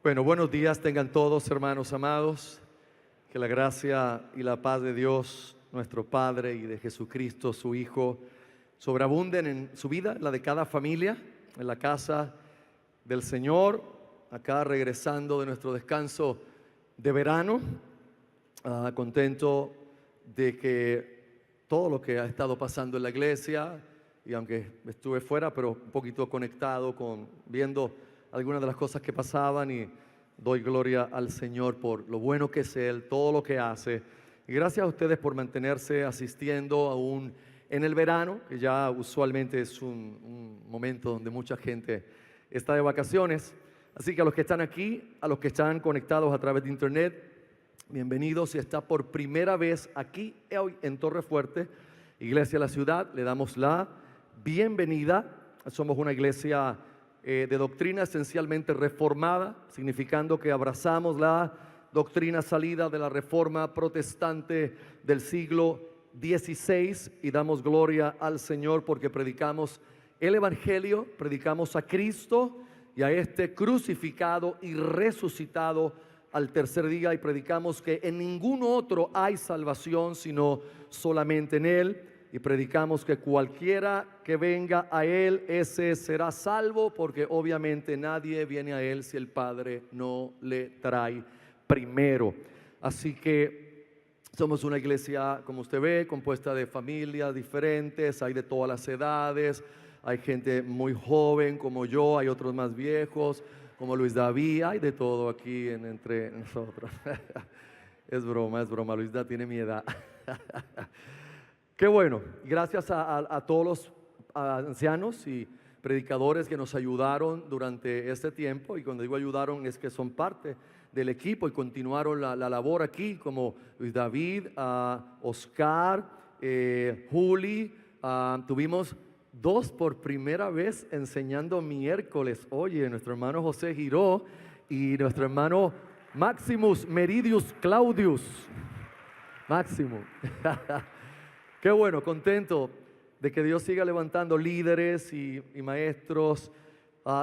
Bueno, buenos días tengan todos, hermanos amados. Que la gracia y la paz de Dios, nuestro Padre, y de Jesucristo, su Hijo, sobreabunden en su vida, en la de cada familia, en la casa del Señor. Acá regresando de nuestro descanso de verano, contento de que todo lo que ha estado pasando en la iglesia, y aunque estuve fuera, pero un poquito conectado viendo algunas de las cosas que pasaban, y doy gloria al Señor por lo bueno que es Él, todo lo que hace. Y gracias a ustedes por mantenerse asistiendo aún en el verano, que ya usualmente es un momento donde mucha gente está de vacaciones. Así que a los que están aquí, a los que están conectados a través de internet, bienvenidos. Si está por primera vez aquí hoy en Torrefuerte, Iglesia de la Ciudad, le damos la bienvenida. Somos una iglesia de doctrina esencialmente reformada, significando que abrazamos la doctrina salida de la reforma protestante del siglo XVI y damos gloria al Señor porque predicamos el Evangelio, predicamos a Cristo y a este crucificado y resucitado al tercer día, y predicamos que en ningún otro hay salvación sino solamente en Él. Y predicamos que cualquiera que venga a Él, ese será salvo, porque obviamente nadie viene a Él si el Padre no le trae primero. Así que somos una iglesia, como usted ve, compuesta de familias diferentes, hay de todas las edades, hay gente muy joven como yo, hay otros más viejos, como Luis David, hay de todo aquí entre nosotros. Es broma, Luis David tiene mi edad. Qué bueno, gracias a todos los ancianos y predicadores que nos ayudaron durante este tiempo, y cuando digo ayudaron es que son parte del equipo y continuaron la labor aquí, como Luis David, Oscar, Juli. Tuvimos dos por primera vez enseñando miércoles. Oye, nuestro hermano José Giró y nuestro hermano Maximus Meridius Claudius. Máximo. Qué bueno, contento de que Dios siga levantando líderes y maestros.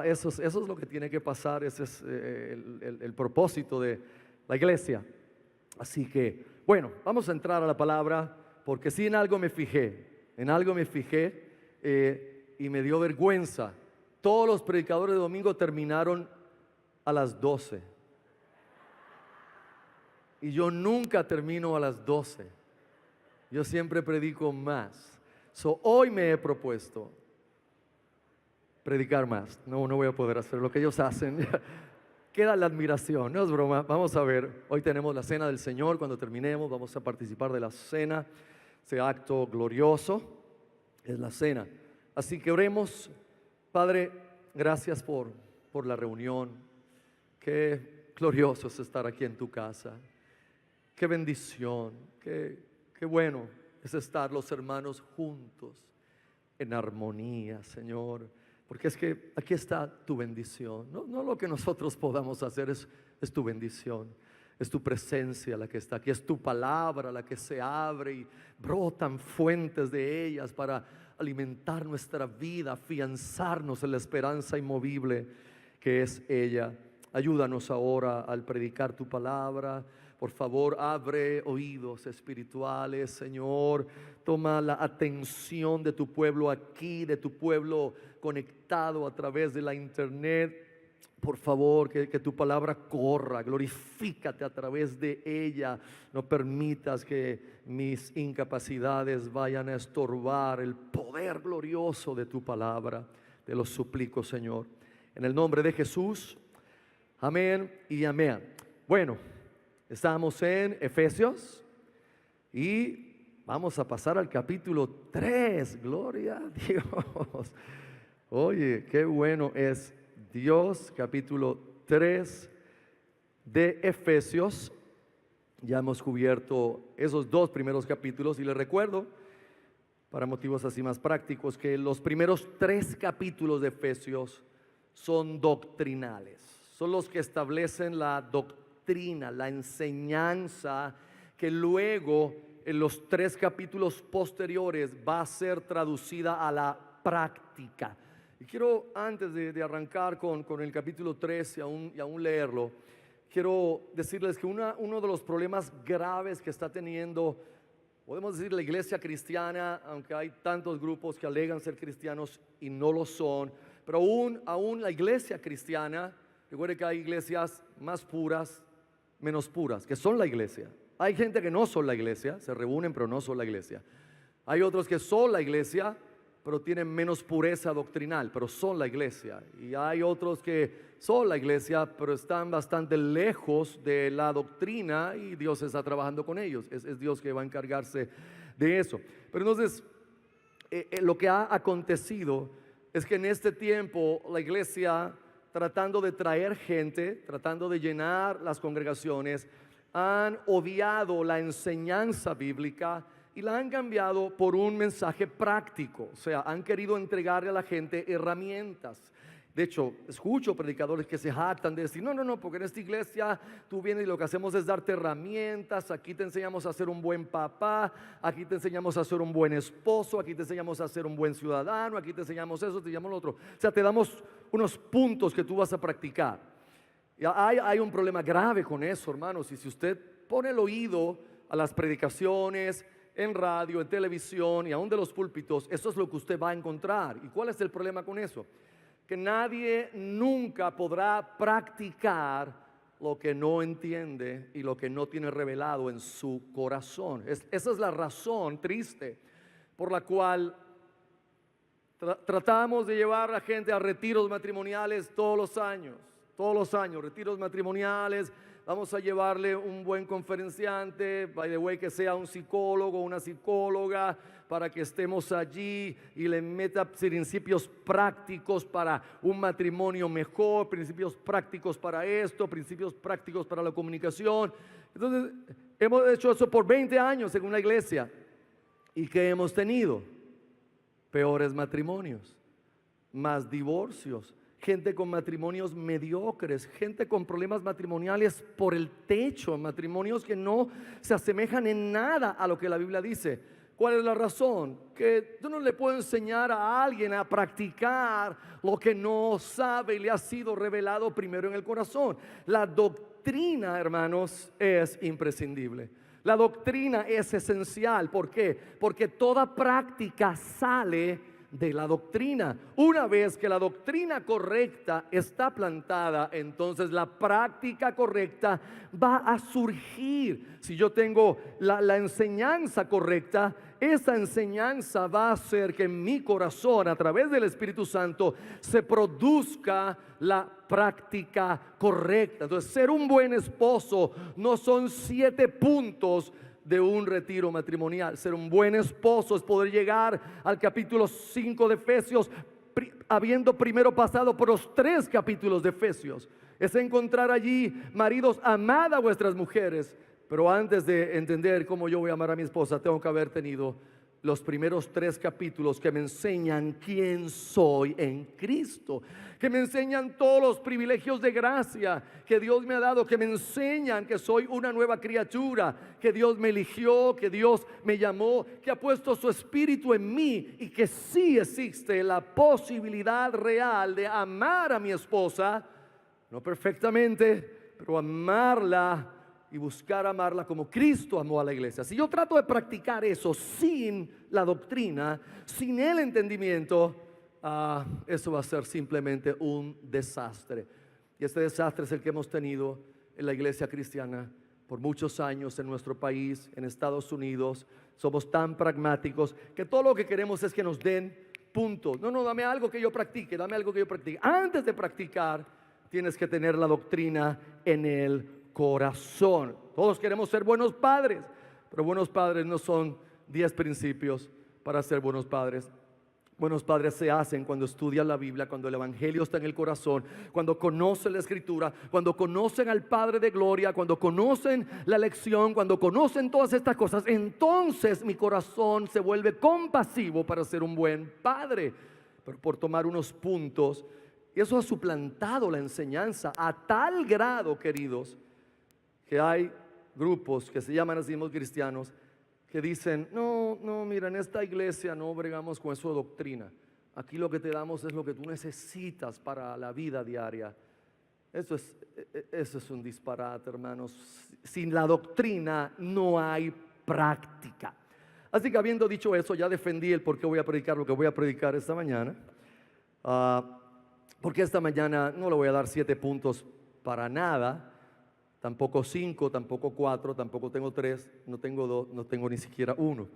Eso es lo que tiene que pasar. Ese es el propósito de la iglesia. Así que, bueno, vamos a entrar a la palabra, porque sí, en algo me fijé y me dio vergüenza. Todos los predicadores de domingo terminaron a las 12 y yo nunca termino a las 12. Yo siempre predico más. Hoy me he propuesto predicar más. No voy a poder hacer lo que ellos hacen. Queda la admiración, no es broma. Vamos a ver, hoy tenemos la cena del Señor. Cuando terminemos vamos a participar de la cena. Ese acto glorioso es la cena. Así que oremos. Padre, gracias por la reunión. Qué glorioso es estar aquí en tu casa. Qué bendición, qué bueno es estar los hermanos juntos en armonía, Señor, porque es que aquí está tu bendición. No lo que nosotros podamos hacer, es tu bendición, es tu presencia la que está aquí, es tu palabra la que se abre y brotan fuentes de ellas para alimentar nuestra vida, afianzarnos en la esperanza inmovible que es ella. Ayúdanos ahora al predicar tu palabra. Por favor, abre oídos espirituales, Señor. Toma la atención de tu pueblo aquí, de tu pueblo conectado a través de la internet. Por favor, que tu palabra corra, glorifícate a través de ella. No permitas que mis incapacidades vayan a estorbar el poder glorioso de tu palabra. Te lo suplico, Señor, en el nombre de Jesús. Amén y amén. Bueno, estamos en Efesios y vamos a pasar al capítulo 3. Gloria a Dios. Oye, qué bueno es Dios. Capítulo 3 de Efesios. Ya hemos cubierto esos dos primeros capítulos y les recuerdo, para motivos así más prácticos, que los primeros 3 capítulos de Efesios son doctrinales. Son los que establecen la doctrina, la enseñanza, que luego en los 3 capítulos posteriores va a ser traducida a la práctica. Y quiero, antes de arrancar con el capítulo 3 y aún leerlo, quiero decirles que uno de los problemas graves que está teniendo, podemos decir, la iglesia cristiana, aunque hay tantos grupos que alegan ser cristianos y no lo son, pero aún la iglesia cristiana, recuerde que hay iglesias más puras, menos puras, que son la iglesia. Hay gente que no son la iglesia, se reúnen pero no son la iglesia. Hay otros que son la iglesia, pero tienen menos pureza doctrinal, pero son la iglesia. Y hay otros que son la iglesia, pero están bastante lejos de la doctrina y Dios está trabajando con ellos. Es Dios que va a encargarse de eso. Pero entonces, lo que ha acontecido es que en este tiempo la iglesia, tratando de traer gente, tratando de llenar las congregaciones, han odiado la enseñanza bíblica y la han cambiado por un mensaje práctico. O sea, han querido entregarle a la gente herramientas. De hecho, escucho predicadores que se jactan de decir, no, porque en esta iglesia tú vienes y lo que hacemos es darte herramientas. Aquí te enseñamos a ser un buen papá, aquí te enseñamos a ser un buen esposo, aquí te enseñamos a ser un buen ciudadano, aquí te enseñamos eso, te enseñamos lo otro. O sea, te damos unos puntos que tú vas a practicar. Y hay un problema grave con eso, hermanos. Y si usted pone el oído a las predicaciones en radio, en televisión y aún de los púlpitos, eso es lo que usted va a encontrar. ¿Y cuál es el problema con eso? Que nadie nunca podrá practicar lo que no entiende y lo que no tiene revelado en su corazón. Esa es la razón triste por la cual tratamos de llevar a la gente a retiros matrimoniales todos los años, retiros matrimoniales. Vamos a llevarle un buen conferenciante, by the way, que sea un psicólogo, una psicóloga, para que estemos allí y le meta principios prácticos para un matrimonio mejor, principios prácticos para esto, principios prácticos para la comunicación. Entonces, hemos hecho eso por 20 años en una iglesia. ¿Y qué hemos tenido? Peores matrimonios, más divorcios, gente con matrimonios mediocres, gente con problemas matrimoniales por el techo, matrimonios que no se asemejan en nada a lo que la Biblia dice. ¿Cuál es la razón? Que yo no le puedo enseñar a alguien a practicar lo que no sabe y le ha sido revelado primero en el corazón. La doctrina, hermanos, es imprescindible. La doctrina es esencial. ¿Por qué? Porque toda práctica sale de la doctrina. Una vez que la doctrina correcta está plantada, entonces la práctica correcta va a surgir. Si yo tengo la enseñanza correcta, esa enseñanza va a hacer que en mi corazón, a través del Espíritu Santo, se produzca la práctica correcta. Entonces, ser un buen esposo no son 7 puntos de un retiro matrimonial. Ser un buen esposo es poder llegar al capítulo 5 de Efesios, habiendo primero pasado por los 3 capítulos de Efesios. Es encontrar allí, maridos, amad a vuestras mujeres. Pero antes de entender cómo yo voy a amar a mi esposa, tengo que haber tenido los primeros 3 capítulos que me enseñan quién soy en Cristo, que me enseñan todos los privilegios de gracia que Dios me ha dado, que me enseñan que soy una nueva criatura, que Dios me eligió, que Dios me llamó, que ha puesto su espíritu en mí y que sí existe la posibilidad real de amar a mi esposa, no perfectamente, pero amarla y buscar amarla como Cristo amó a la iglesia. Si yo trato de practicar eso sin la doctrina, sin el entendimiento, eso va a ser simplemente un desastre. Y este desastre es el que hemos tenido en la iglesia cristiana por muchos años en nuestro país, en Estados Unidos. Somos tan pragmáticos que todo lo que queremos es que nos den puntos. No, dame algo que yo practique, dame algo que yo practique. Antes de practicar, tienes que tener la doctrina en el corazón. Todos queremos ser buenos padres, pero buenos padres no son 10 principios para ser buenos padres. Buenos padres se hacen cuando estudian la Biblia, cuando el Evangelio está en el corazón, cuando conocen la Escritura, cuando conocen al Padre de Gloria, cuando conocen la lección, cuando conocen todas estas cosas. Entonces mi corazón se vuelve compasivo para ser un buen padre. Pero por tomar unos puntos, y eso ha suplantado la enseñanza a tal grado, queridos, que hay grupos que se llaman así mismos cristianos que dicen, no, mira, en esta iglesia no bregamos con eso de doctrina. Aquí lo que te damos es lo que tú necesitas para la vida diaria. Eso es un disparate, hermanos. Sin la doctrina no hay práctica. Así que habiendo dicho eso, ya defendí el por qué voy a predicar lo que voy a predicar esta mañana. Porque esta mañana no le voy a dar 7 puntos para nada, tampoco 5, tampoco 4, tampoco tengo 3, no tengo 2, no tengo ni siquiera 1.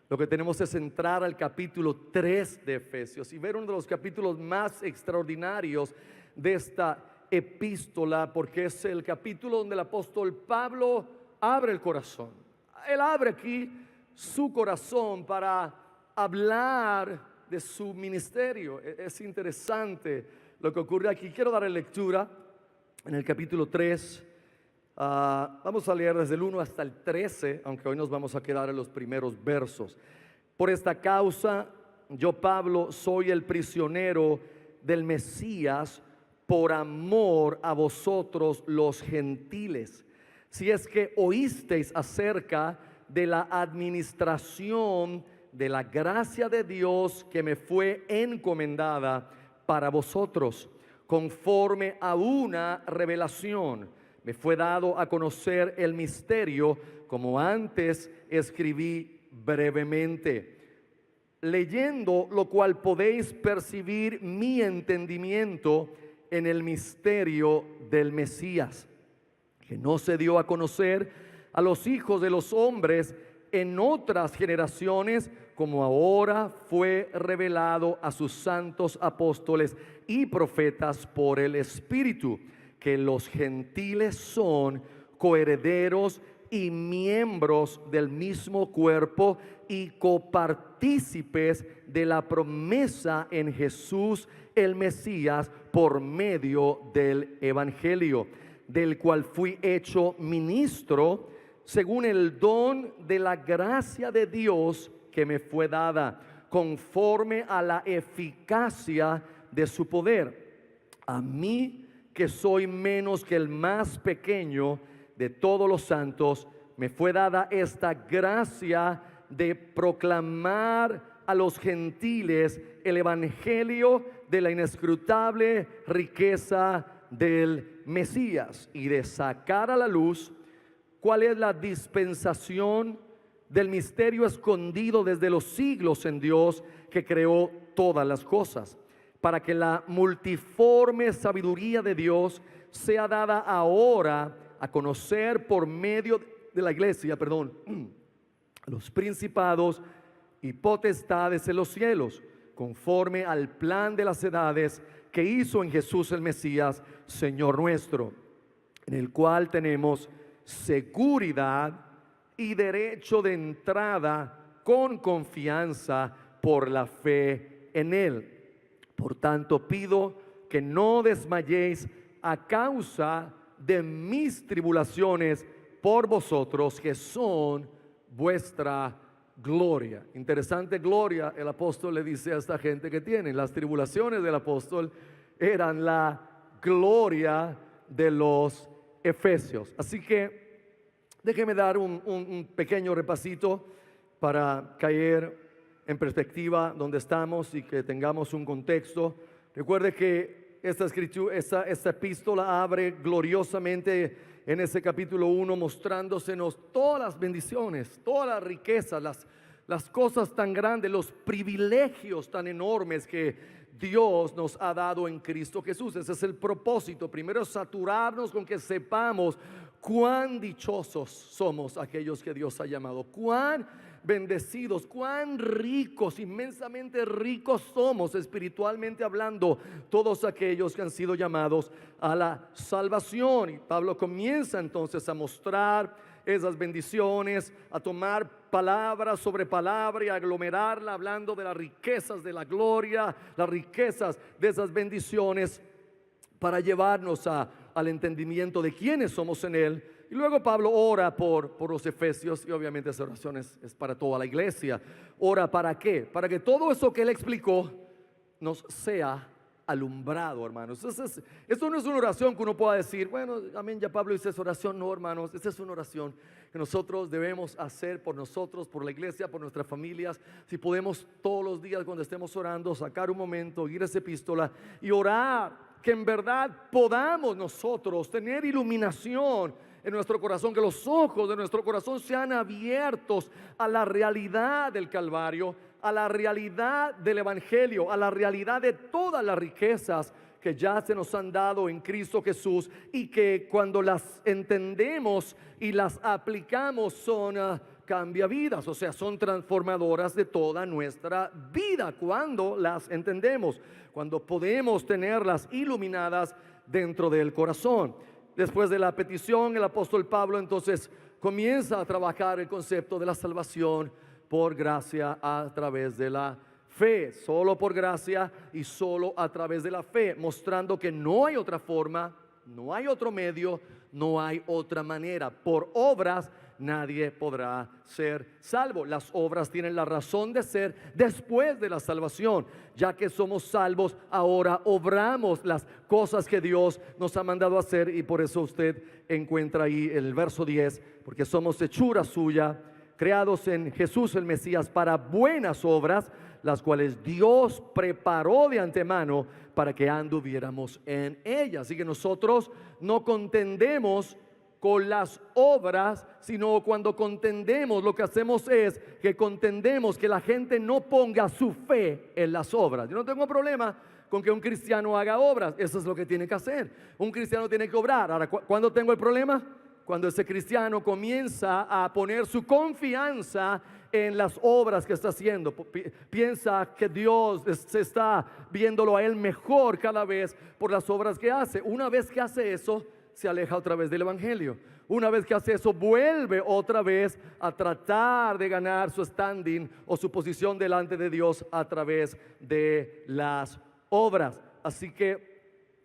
Lo que tenemos es entrar al capítulo 3 de Efesios y ver uno de los capítulos más extraordinarios de esta epístola, porque es el capítulo donde el apóstol Pablo abre el corazón. Él abre aquí su corazón para hablar de su ministerio. Es interesante lo que ocurre aquí. Quiero dar lectura en el capítulo 3. Vamos a leer desde el 1 hasta el 13, aunque hoy nos vamos a quedar en los primeros versos. Por esta causa, yo Pablo soy el prisionero del Mesías por amor a vosotros los gentiles. Si es que oísteis acerca de la administración de la gracia de Dios que me fue encomendada para vosotros, conforme a una revelación, me fue dado a conocer el misterio, como antes escribí brevemente, leyendo lo cual podéis percibir mi entendimiento en el misterio del Mesías, que no se dio a conocer a los hijos de los hombres en otras generaciones, como ahora fue revelado a sus santos apóstoles y profetas por el Espíritu, que los gentiles son coherederos y miembros del mismo cuerpo y copartícipes de la promesa en Jesús el Mesías por medio del Evangelio, del cual fui hecho ministro según el don de la gracia de Dios que me fue dada, conforme a la eficacia de su poder. A mí, que soy menos que el más pequeño de todos los santos, me fue dada esta gracia de proclamar a los gentiles el evangelio de la inescrutable riqueza del Mesías y de sacar a la luz cuál es la dispensación del misterio escondido desde los siglos en Dios, que creó todas las cosas, para que la multiforme sabiduría de Dios sea dada ahora a conocer por medio de la iglesia, los principados y potestades en los cielos, conforme al plan de las edades que hizo en Jesús el Mesías, Señor nuestro, en el cual tenemos seguridad y derecho de entrada con confianza por la fe en Él. Por tanto, pido que no desmayéis a causa de mis tribulaciones por vosotros, que son vuestra gloria. Interesante gloria, el apóstol le dice a esta gente que tienen. Las tribulaciones del apóstol eran la gloria de los efesios. Así que déjeme dar un pequeño repasito para caer en perspectiva donde estamos y que tengamos un contexto. Recuerde que esta epístola abre gloriosamente en ese capítulo 1, mostrándosenos todas las bendiciones, todas las riquezas, las cosas tan grandes, los privilegios tan enormes que Dios nos ha dado en Cristo Jesús. Ese es el propósito. Primero, saturarnos con que sepamos cuán dichosos somos aquellos que Dios ha llamado, cuán bendecidos, cuán ricos, inmensamente ricos somos espiritualmente hablando, todos aquellos que han sido llamados a la salvación. Y Pablo comienza entonces a mostrar esas bendiciones, a tomar palabra sobre palabra y a aglomerarla, hablando de las riquezas de la gloria, las riquezas de esas bendiciones, para llevarnos al entendimiento de quiénes somos en Él. Y luego Pablo ora por los efesios, y obviamente esa oración es para toda la iglesia. Ora ¿para qué? Para que todo eso que él explicó nos sea alumbrado, hermanos. Esto no es una oración que uno pueda decir, bueno, amén, ya Pablo hizo esa oración. No, hermanos, esta es una oración que nosotros debemos hacer por nosotros, por la iglesia, por nuestras familias. Si podemos todos los días cuando estemos orando, sacar un momento, ir a esa epístola y orar, que en verdad podamos nosotros tener iluminación en nuestro corazón, que los ojos de nuestro corazón sean abiertos a la realidad del Calvario, a la realidad del Evangelio, a la realidad de todas las riquezas que ya se nos han dado en Cristo Jesús, y que cuando las entendemos y las aplicamos son cambia vidas, o sea, son transformadoras de toda nuestra vida cuando las entendemos, cuando podemos tenerlas iluminadas dentro del corazón. Después de la petición, el apóstol Pablo entonces comienza a trabajar el concepto de la salvación por gracia a través de la fe, solo por gracia y solo a través de la fe, mostrando que no hay otra forma, no hay otro medio, no hay otra manera. Por obras nadie podrá ser salvo. Las obras tienen la razón de ser después de la salvación. Ya que somos salvos, ahora obramos las cosas que Dios nos ha mandado hacer, y por eso usted encuentra ahí el verso 10, porque somos hechura suya, creados en Jesús el Mesías para buenas obras, las cuales Dios preparó de antemano para que anduviéramos en ellas. Así que nosotros no contendemos con las obras, sino cuando contendemos, lo que hacemos es que contendemos que la gente no ponga su fe en las obras. Yo no tengo problema con que un cristiano haga obras, eso es lo que tiene que hacer. Un cristiano tiene que obrar. Ahora, ¿cuándo tengo el problema? Cuando ese cristiano comienza a poner su confianza en las obras que está haciendo, piensa que Dios se está viéndolo a él mejor cada vez por las obras que hace. Una vez que hace eso, se aleja otra vez del Evangelio. Una vez que hace eso, vuelve otra vez a tratar de ganar su standing o su posición delante de Dios a través de las obras. Así que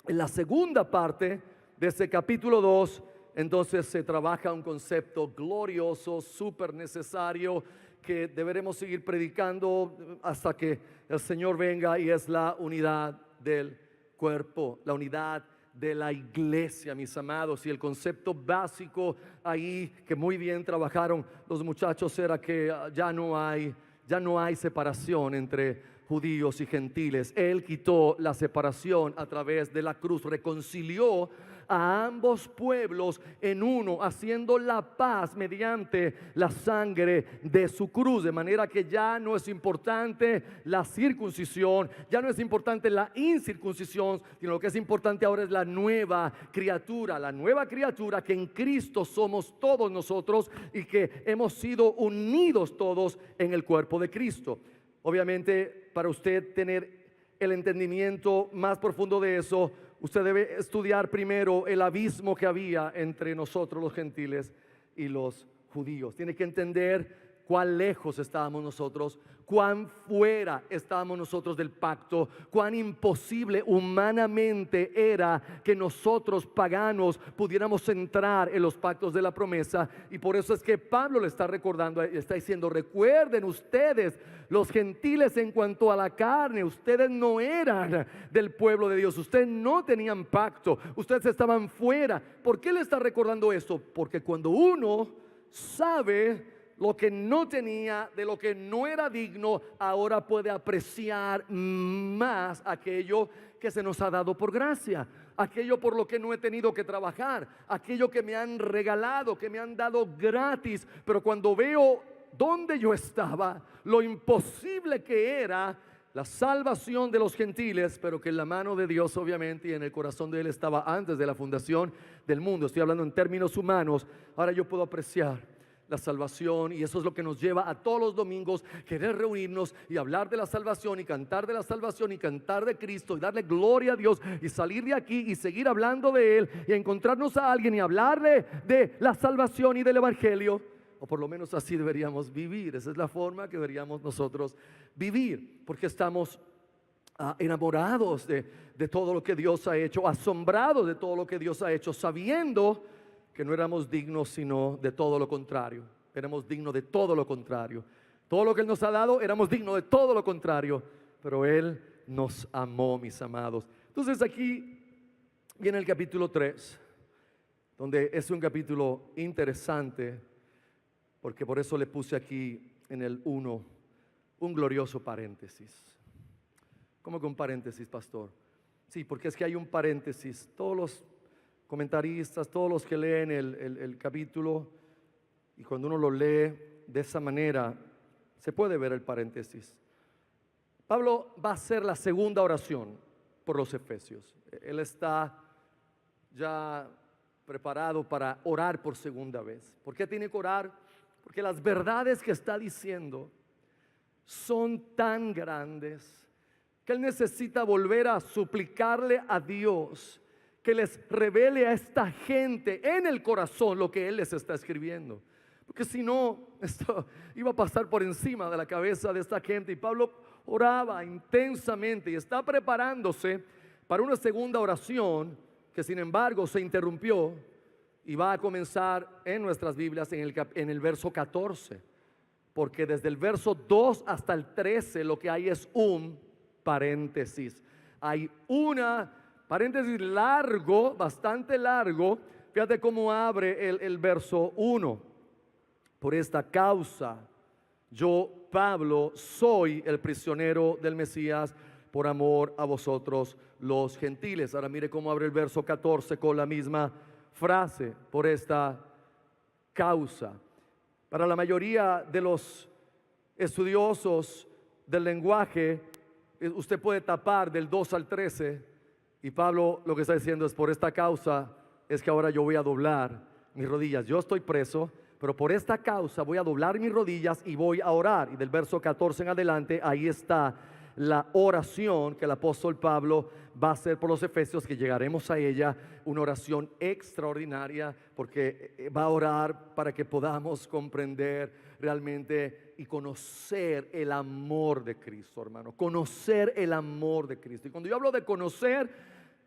en la segunda parte de ese capítulo 2, entonces se trabaja un concepto glorioso, súper necesario, que deberemos seguir predicando hasta que el Señor venga, y es la unidad del cuerpo, la unidad de la iglesia, mis amados. Y el concepto básico ahí que muy bien trabajaron los muchachos era que ya no hay separación entre judíos y gentiles. Él quitó la separación a través de la cruz, reconcilió a ambos pueblos en uno, haciendo la paz mediante la sangre de su cruz, de manera que ya no es importante la circuncisión, ya no es importante la incircuncisión, sino lo que es importante ahora es la nueva criatura que en Cristo somos todos nosotros, y que hemos sido unidos todos en el cuerpo de Cristo. Obviamente, para usted tener el entendimiento más profundo de eso, usted debe estudiar primero el abismo que había entre nosotros los gentiles y los judíos. Tiene que entender cuán lejos estábamos nosotros, cuán fuera estábamos nosotros del pacto, cuán imposible humanamente era que nosotros paganos pudiéramos entrar en los pactos de la promesa. Y por eso es que Pablo le está recordando, está diciendo: recuerden ustedes, los gentiles, en cuanto a la carne, ustedes no eran del pueblo de Dios, ustedes no tenían pacto, ustedes estaban fuera. ¿Por qué le está recordando esto? Porque cuando uno sabe lo que no tenía, de lo que no era digno, ahora puede apreciar más aquello que se nos ha dado por gracia, aquello por lo que no he tenido que trabajar, aquello que me han regalado, que me han dado gratis. Pero cuando veo dónde yo estaba, lo imposible que era la salvación de los gentiles, pero que en la mano de Dios obviamente y en el corazón de Él estaba antes de la fundación del mundo, estoy hablando en términos humanos, ahora yo puedo apreciar la salvación. Y eso es lo que nos lleva a todos los domingos querer reunirnos y hablar de la salvación, y cantar de la salvación, y cantar de Cristo, y darle gloria a Dios, y salir de aquí y seguir hablando de Él, y encontrarnos a alguien y hablarle de la salvación y del Evangelio. O por lo menos así deberíamos vivir. Esa es la forma que deberíamos nosotros vivir, porque estamos enamorados de todo lo que Dios ha hecho, asombrados de todo lo que Dios ha hecho, sabiendo que no éramos dignos sino de todo lo contrario. Éramos dignos de todo lo contrario. Todo lo que Él nos ha dado, éramos dignos de todo lo contrario. Pero Él nos amó, mis amados. Entonces aquí viene el capítulo 3, donde es un capítulo interesante, porque por eso le puse aquí en el 1 un glorioso paréntesis. ¿Cómo que un paréntesis, pastor? Sí, porque es que hay un paréntesis. Todos los comentaristas, todos los que leen el capítulo, y cuando uno lo lee de esa manera, se puede ver el paréntesis. Pablo va a hacer la segunda oración por los efesios. Él está ya preparado para orar por segunda vez. ¿Por qué tiene que orar? Porque las verdades que está diciendo son tan grandes que él necesita volver a suplicarle a Dios que les revele a esta gente en el corazón lo que él les está escribiendo. Porque si no, esto iba a pasar por encima de la cabeza de esta gente. Y Pablo oraba intensamente y está preparándose para una segunda oración que sin embargo se interrumpió y va a comenzar en nuestras Biblias en el verso 14. Porque desde el verso 2 hasta el 13 lo que hay es un paréntesis. Hay una paréntesis largo, bastante largo. Fíjate cómo abre el verso 1. Por esta causa, yo, Pablo, soy el prisionero del Mesías por amor a vosotros los gentiles. Ahora mire cómo abre el verso 14 con la misma frase, por esta causa. Para la mayoría de los estudiosos del lenguaje, usted puede tapar del 2 al 13 y Pablo lo que está diciendo es: por esta causa es que ahora yo voy a doblar mis rodillas. Yo estoy preso, pero por esta causa voy a doblar mis rodillas y voy a orar. Y del verso 14 en adelante, ahí está la oración que el apóstol Pablo va a hacer por los efesios, que llegaremos a ella. Una oración extraordinaria, porque va a orar para que podamos comprender realmente y conocer el amor de Cristo, hermano. Conocer el amor de Cristo. Y cuando yo hablo de conocer,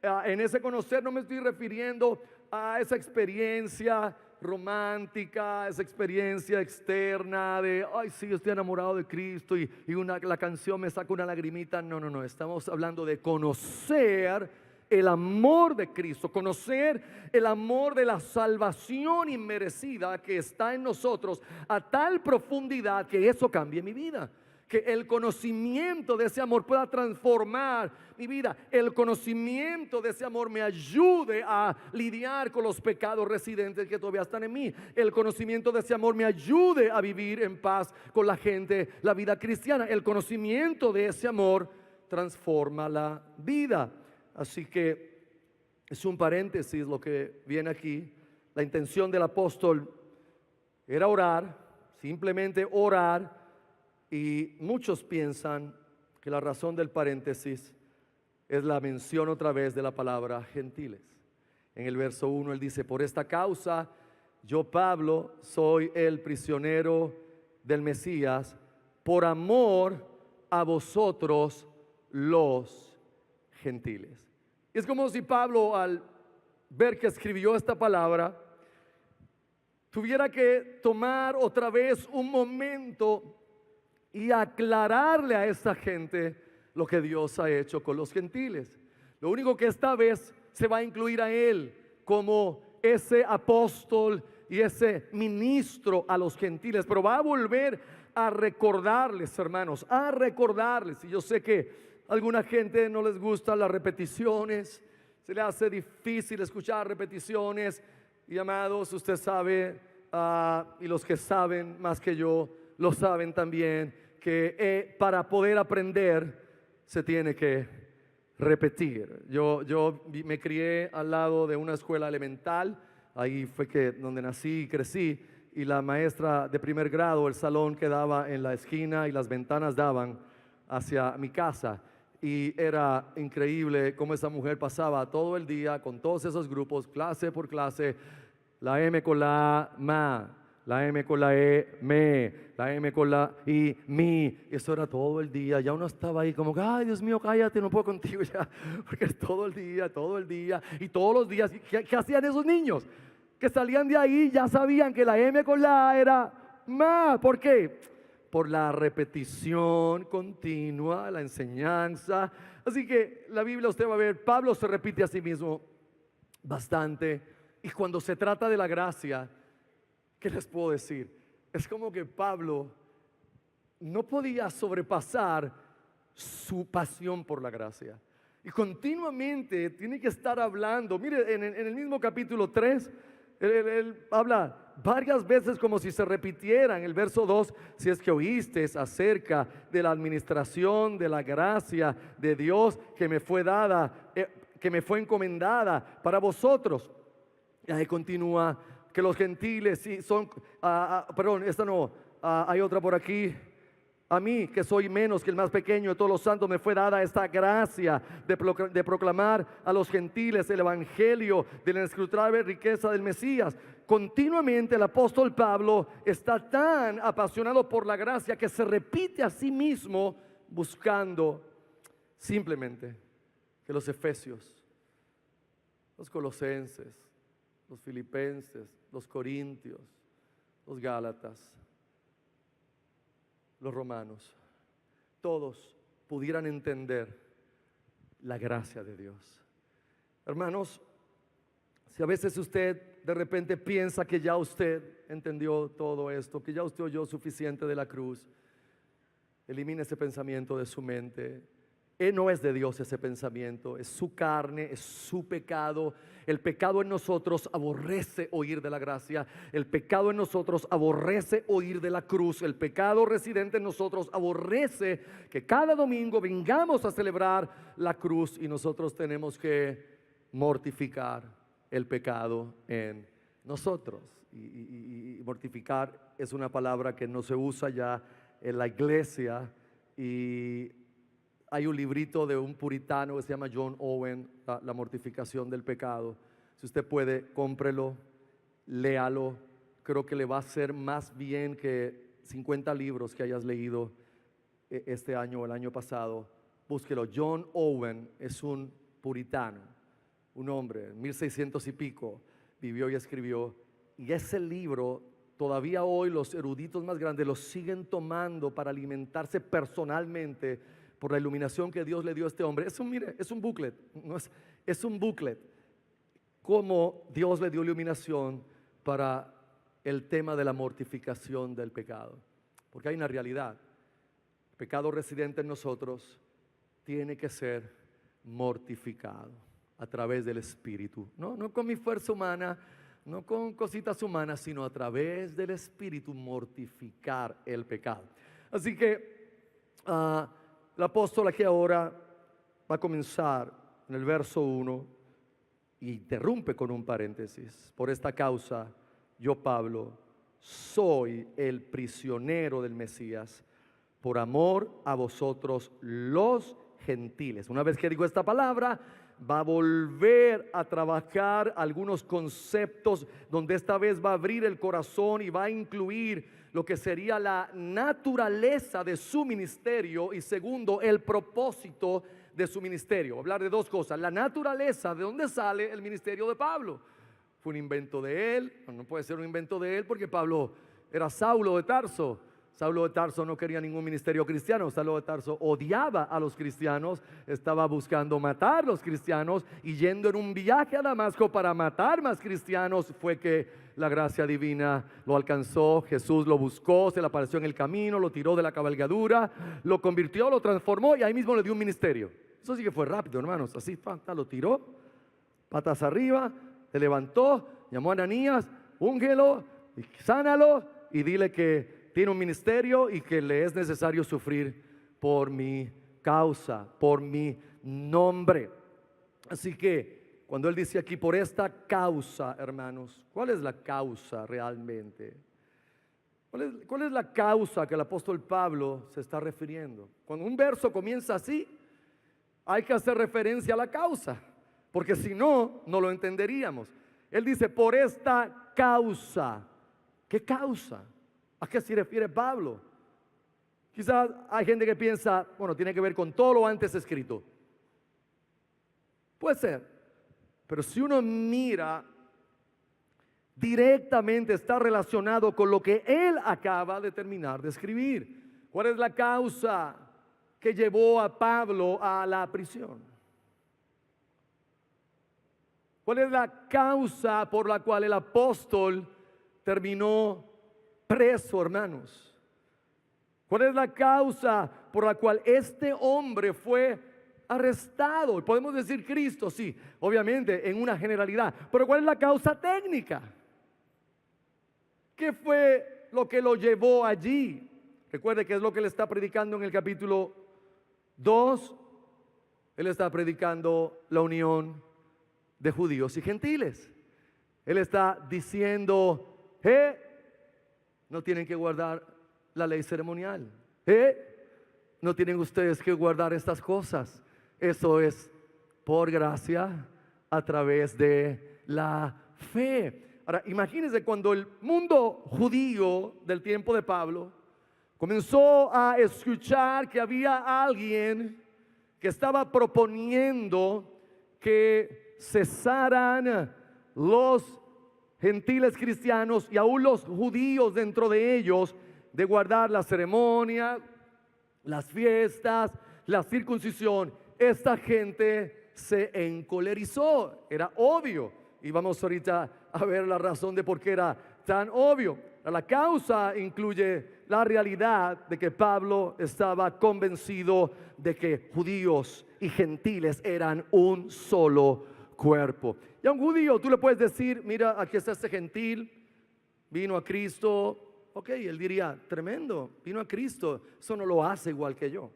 en ese conocer no me estoy refiriendo a esa experiencia romántica, esa experiencia externa de, ay sí, estoy enamorado de Cristo y la canción me saca una lagrimita. No, estamos hablando de conocer el amor de Cristo, conocer el amor de la salvación inmerecida que está en nosotros a tal profundidad que eso cambie mi vida. Que el conocimiento de ese amor pueda transformar mi vida. El conocimiento de ese amor me ayude a lidiar con los pecados residentes que todavía están en mí. El conocimiento de ese amor me ayude a vivir en paz con la gente, la vida cristiana. El conocimiento de ese amor transforma la vida. Así que es un paréntesis lo que viene aquí. La intención del apóstol era orar, simplemente orar. Y muchos piensan que la razón del paréntesis es la mención otra vez de la palabra gentiles. En el verso 1 él dice: por esta causa yo, Pablo, soy el prisionero del Mesías por amor a vosotros los gentiles. Es como si Pablo, al ver que escribió esta palabra, tuviera que tomar otra vez un momento y aclararle a esta gente lo que Dios ha hecho con los gentiles. Lo único que esta vez se va a incluir a él como ese apóstol y ese ministro a los gentiles, pero va a volver a recordarles, hermanos, a recordarles. Y yo sé que a alguna gente no les gustan las repeticiones, se le hace difícil escuchar repeticiones. Y amados, usted sabe, y los que saben más que yo lo saben también, que para poder aprender se tiene que repetir. Yo me crié al lado de una escuela elemental, ahí fue donde nací y crecí, y la maestra de primer grado, el salón quedaba en la esquina y las ventanas daban hacia mi casa. Y era increíble cómo esa mujer pasaba todo el día con todos esos grupos, clase por clase, la M con la A, ma, la M con la E, me, la M con la I, mi. Eso era todo el día. Ya uno estaba ahí como, ay Dios mío, cállate, no puedo contigo ya. Porque es todo el día y todos los días. ¿Qué hacían esos niños? Que salían de ahí, ya sabían que la M con la A era ma. ¿Por qué? por la repetición continua, la enseñanza. Así que la Biblia usted va a ver, Pablo se repite a sí mismo bastante. Y cuando se trata de la gracia, ¿qué les puedo decir? Es como que Pablo no podía sobrepasar su pasión por la gracia. Y continuamente tiene que estar hablando. Mire, en el mismo capítulo 3, él habla varias veces como si se repitiera en el verso 2, si es que oísteis acerca de la administración de la gracia de Dios que me fue dada, que me fue encomendada para vosotros. Y ahí continúa que los gentiles sí son, perdón, esta no, hay otra por aquí. A mí, que soy menos que el más pequeño de todos los santos, me fue dada esta gracia de proclamar a los gentiles el evangelio de la inescrutable riqueza del Mesías. Continuamente el apóstol Pablo está tan apasionado por la gracia que se repite a sí mismo buscando simplemente que los efesios, los colosenses, los filipenses, los corintios, los gálatas, los romanos, todos pudieran entender la gracia de Dios. Hermanos, si a veces usted de repente piensa que ya usted entendió todo esto, que ya usted oyó suficiente de la cruz, elimine ese pensamiento de su mente. No es de Dios ese pensamiento, es su carne, es su pecado. El pecado en nosotros aborrece oír de la gracia. El pecado en nosotros aborrece oír de la cruz. El pecado residente en nosotros aborrece que cada domingo vengamos a celebrar la cruz, y nosotros tenemos que mortificar el pecado en nosotros. Y mortificar es una palabra que no se usa ya en la iglesia. Y hay un librito de un puritano que se llama John Owen, la mortificación del pecado. Si usted puede, cómprelo, léalo. Creo que le va a hacer más bien que 50 libros que hayas leído este año o el año pasado. Búsquelo. John Owen es un puritano, un hombre, 1600 y pico, vivió y escribió. Y ese libro, todavía hoy los eruditos más grandes lo siguen tomando para alimentarse personalmente por la iluminación que Dios le dio a este hombre. Mire, es un booklet, es un booklet. Cómo Dios le dio iluminación para el tema de la mortificación del pecado. Porque hay una realidad. El pecado residente en nosotros tiene que ser mortificado a través del Espíritu. No con mi fuerza humana, no con cositas humanas, sino a través del Espíritu mortificar el pecado. Así que el apóstol aquí ahora va a comenzar en el verso 1 y interrumpe con un paréntesis. Por esta causa, yo, Pablo, soy el prisionero del Mesías, por amor a vosotros los gentiles. Una vez que digo esta palabra, va a volver a trabajar algunos conceptos donde esta vez va a abrir el corazón y va a incluir lo que sería la naturaleza de su ministerio y segundo, el propósito de su ministerio. Voy a hablar de dos cosas: la naturaleza, de dónde sale el ministerio de Pablo. ¿Fue un invento de él? No puede ser un invento de él, porque Pablo era Saulo de Tarso. Saulo de Tarso no quería ningún ministerio cristiano. Saulo de Tarso odiaba a los cristianos, estaba buscando matar a los cristianos, y yendo en un viaje a Damasco para matar más cristianos fue que la gracia divina lo alcanzó. Jesús lo buscó, se le apareció en el camino, lo tiró de la cabalgadura, lo convirtió, lo transformó y ahí mismo le dio un ministerio. Eso sí que fue rápido, hermanos. Así lo tiró, patas arriba, se levantó, llamó a Ananías, úngelo, sánalo y dile que tiene un ministerio y que le es necesario sufrir por mi causa, por mi nombre. Así que cuando él dice aquí, por esta causa, hermanos, ¿cuál es la causa realmente? ¿Cuál es la causa que el apóstol Pablo se está refiriendo? Cuando un verso comienza así, hay que hacer referencia a la causa, porque si no, no lo entenderíamos. Él dice, por esta causa. ¿Qué causa? ¿A qué se refiere Pablo? Quizás hay gente que piensa, bueno, tiene que ver con todo lo antes escrito. Puede ser, pero si uno mira directamente está relacionado con lo que él acaba de terminar de escribir. ¿Cuál es la causa que llevó a Pablo a la prisión? ¿Cuál es la causa por la cual el apóstol terminó preso, hermanos? ¿Cuál es la causa por la cual este hombre fue arrestado? Podemos decir Cristo, sí, obviamente en una generalidad, pero ¿cuál es la causa técnica? ¿Qué fue lo que lo llevó allí? Recuerde que es lo que él está predicando en el capítulo 2. Él está predicando la unión de judíos y gentiles. Él está diciendo, no tienen que guardar la ley ceremonial. No tienen ustedes que guardar estas cosas. Eso es por gracia a través de la fe. Ahora, imagínense cuando el mundo judío del tiempo de Pablo comenzó a escuchar que había alguien que estaba proponiendo que cesaran los gentiles cristianos y aún los judíos dentro de ellos de guardar la ceremonia, las fiestas, la circuncisión. Esta gente se encolerizó, era obvio, y vamos ahorita a ver la razón de por qué era tan obvio. La causa incluye la realidad de que Pablo estaba convencido de que judíos y gentiles eran un solo cuerpo. Y a un judío tú le puedes decir, mira, aquí está este gentil, vino a Cristo. Ok, él diría, tremendo, vino a Cristo. Eso no lo hace igual que yo.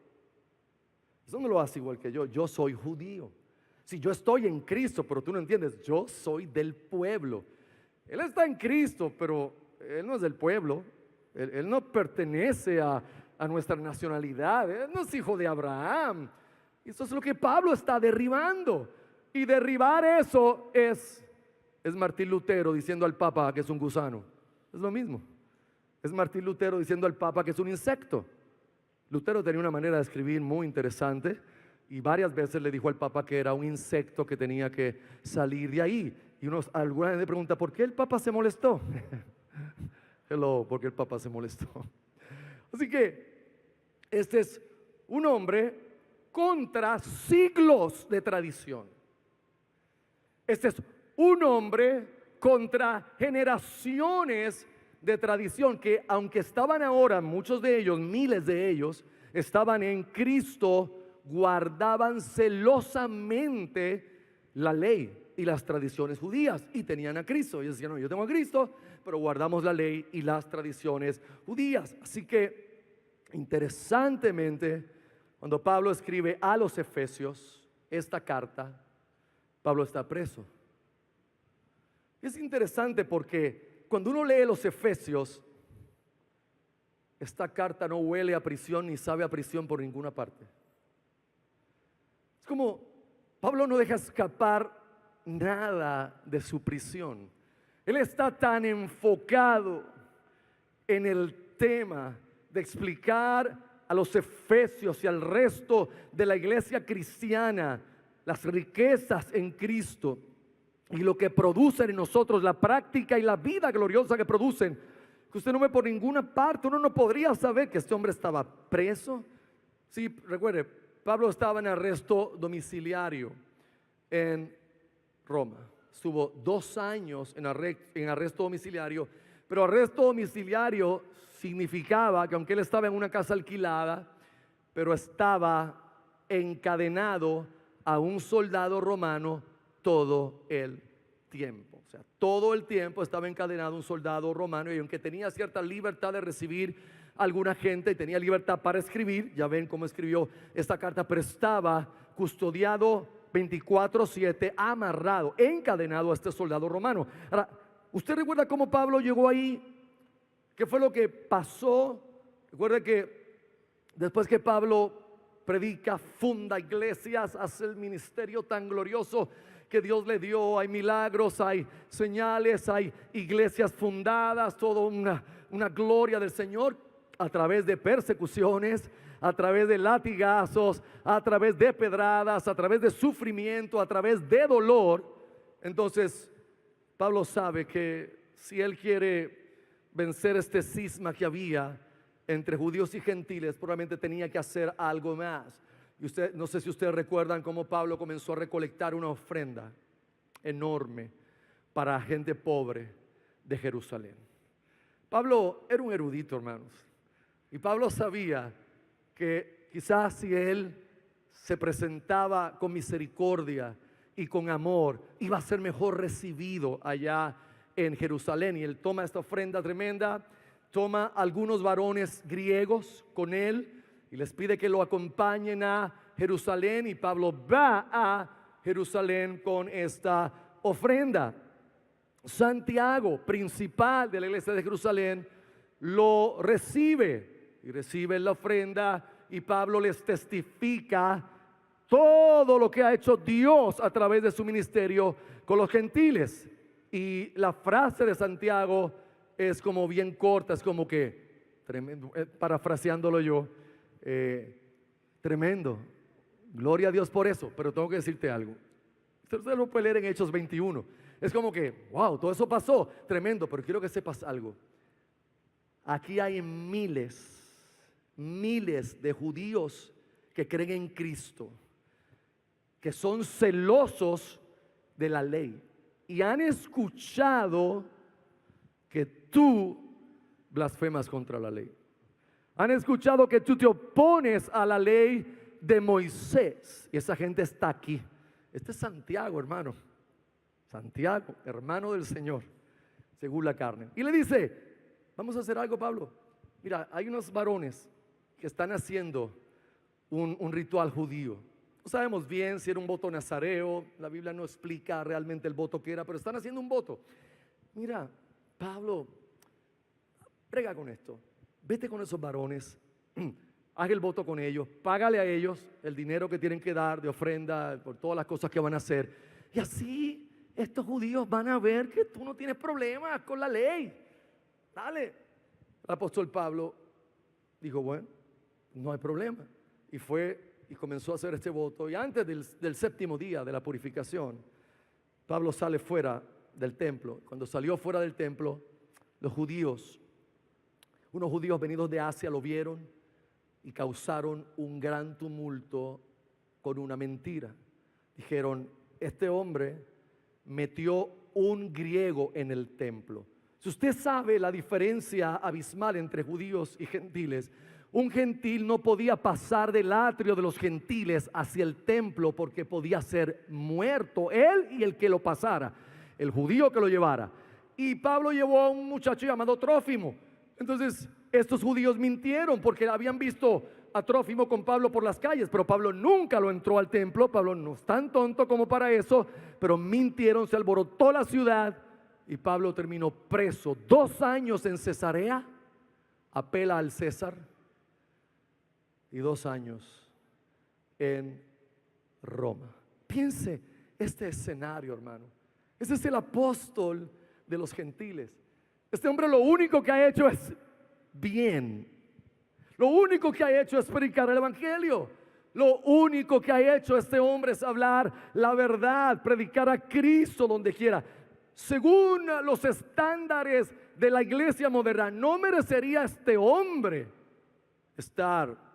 Eso no lo hace igual que yo. Yo soy judío. Si yo estoy en Cristo, pero tú no entiendes, yo soy del pueblo. Él está en Cristo, pero él no es del pueblo. Él no pertenece a nuestra nacionalidad. Él no es hijo de Abraham. Eso es lo que Pablo está derribando. Y derribar eso es Martín Lutero diciendo al Papa que es un gusano. Es lo mismo. Es Martín Lutero diciendo al Papa que es un insecto. Lutero tenía una manera de escribir muy interesante y varias veces le dijo al Papa que era un insecto que tenía que salir de ahí. Y alguna vez le pregunta, ¿por qué el Papa se molestó? Hello, ¿por qué el Papa se molestó? Así que este es un hombre contra siglos de tradición. Este es un hombre contra generaciones de tradición que, aunque estaban ahora, muchos de ellos, miles de ellos, estaban en Cristo, guardaban celosamente la ley y las tradiciones judías y tenían a Cristo. Ellos decían, no, yo tengo a Cristo, pero guardamos la ley y las tradiciones judías. Así que, interesantemente, cuando Pablo escribe a los Efesios esta carta, Pablo está preso. Es interesante porque cuando uno lee los Efesios, esta carta no huele a prisión ni sabe a prisión por ninguna parte. Es como Pablo no deja escapar nada de su prisión. Él está tan enfocado en el tema de explicar a los Efesios y al resto de la iglesia cristiana las riquezas en Cristo y lo que producen en nosotros, la práctica y la vida gloriosa que producen, que usted no ve por ninguna parte. Uno no podría saber que este hombre estaba preso. Sí, recuerde, Pablo estaba en arresto domiciliario en Roma. Estuvo 2 años en arresto domiciliario, pero arresto domiciliario significaba que aunque él estaba en una casa alquilada, pero estaba encadenado a un soldado romano todo el tiempo. O sea, todo el tiempo estaba encadenado un soldado romano, y aunque tenía cierta libertad de recibir a alguna gente y tenía libertad para escribir, ya ven cómo escribió esta carta, pero estaba custodiado 24/7, amarrado, encadenado a este soldado romano. Ahora, ¿usted recuerda cómo Pablo llegó ahí? ¿Qué fue lo que pasó? Recuerde que después que Pablo predica, funda iglesias, hace el ministerio tan glorioso que Dios le dio, hay milagros, hay señales, hay iglesias fundadas, toda una gloria del Señor a través de persecuciones, a través de latigazos, a través de pedradas, a través de sufrimiento, a través de dolor. Entonces Pablo sabe que si él quiere vencer este cisma que había entre judíos y gentiles, probablemente tenía que hacer algo más. Y no sé si ustedes recuerdan cómo Pablo comenzó a recolectar una ofrenda enorme para gente pobre de Jerusalén. Pablo era un erudito, hermanos, y Pablo sabía que quizás si él se presentaba con misericordia y con amor, iba a ser mejor recibido allá en Jerusalén. Y él toma esta ofrenda tremenda, toma algunos varones griegos con él y les pide que lo acompañen a Jerusalén, y Pablo va a Jerusalén con esta ofrenda. Santiago, principal de la iglesia de Jerusalén, lo recibe y recibe la ofrenda, y Pablo les testifica todo lo que ha hecho Dios a través de su ministerio con los gentiles. Y la frase de Santiago es como bien corta, es como que tremendo, parafraseándolo yo, tremendo, gloria a Dios por eso. Pero tengo que decirte algo, usted lo puede leer en Hechos 21. Es como que, wow, todo eso pasó, tremendo. Pero quiero que sepas algo. Aquí hay miles de judíos que creen en Cristo, que son celosos de la ley y han escuchado que tú blasfemas contra la ley. Han escuchado que tú te opones a la ley de Moisés. Y esa gente está aquí. Este es Santiago, hermano. Santiago, hermano del Señor, según la carne. Y le dice, vamos a hacer algo, Pablo. Mira, hay unos varones que están haciendo un ritual judío. No sabemos bien si era un voto nazareo. La Biblia no explica realmente el voto que era, pero están haciendo un voto. Mira, Pablo, prega con esto. Vete con esos varones, haz el voto con ellos, págale a ellos el dinero que tienen que dar de ofrenda por todas las cosas que van a hacer. Y así estos judíos van a ver que tú no tienes problemas con la ley. Dale. El apóstol Pablo dijo, bueno, no hay problema. Y fue y comenzó a hacer este voto. Y antes del séptimo día de la purificación, Pablo sale fuera del templo. Cuando salió fuera del templo, los judíos, unos judíos venidos de Asia, lo vieron y causaron un gran tumulto con una mentira. Dijeron, este hombre metió un griego en el templo. Si usted sabe la diferencia abismal entre judíos y gentiles, un gentil no podía pasar del atrio de los gentiles hacia el templo porque podía ser muerto, él y el que lo pasara, el judío que lo llevara. Y Pablo llevó a un muchacho llamado Trófimo. Entonces estos judíos mintieron porque habían visto a Trófimo con Pablo por las calles, pero Pablo nunca lo entró al templo. Pablo no es tan tonto como para eso, pero mintieron, se alborotó la ciudad y Pablo terminó preso 2 años en Cesarea, apela al César, y 2 años en Roma. Piense este escenario, hermano. Ese es el apóstol de los gentiles. Este hombre lo único que ha hecho es bien. Lo único que ha hecho es predicar el evangelio. Lo único que ha hecho este hombre es hablar la verdad, predicar a Cristo donde quiera. Según los estándares de la iglesia moderna, no merecería este hombre estar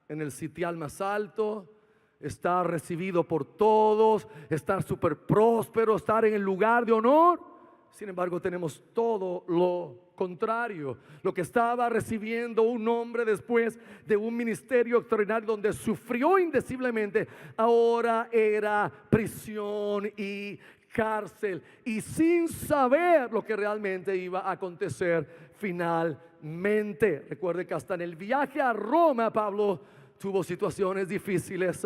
en el sitial más alto, estar recibido por todos, estar súper próspero, estar en el lugar de honor. Sin embargo, tenemos todo lo contrario. Lo que estaba recibiendo un hombre después de un ministerio extraordinario donde sufrió indeciblemente, ahora era prisión y cárcel, y sin saber lo que realmente iba a acontecer finalmente. Recuerde que hasta en el viaje a Roma Pablo tuvo situaciones difíciles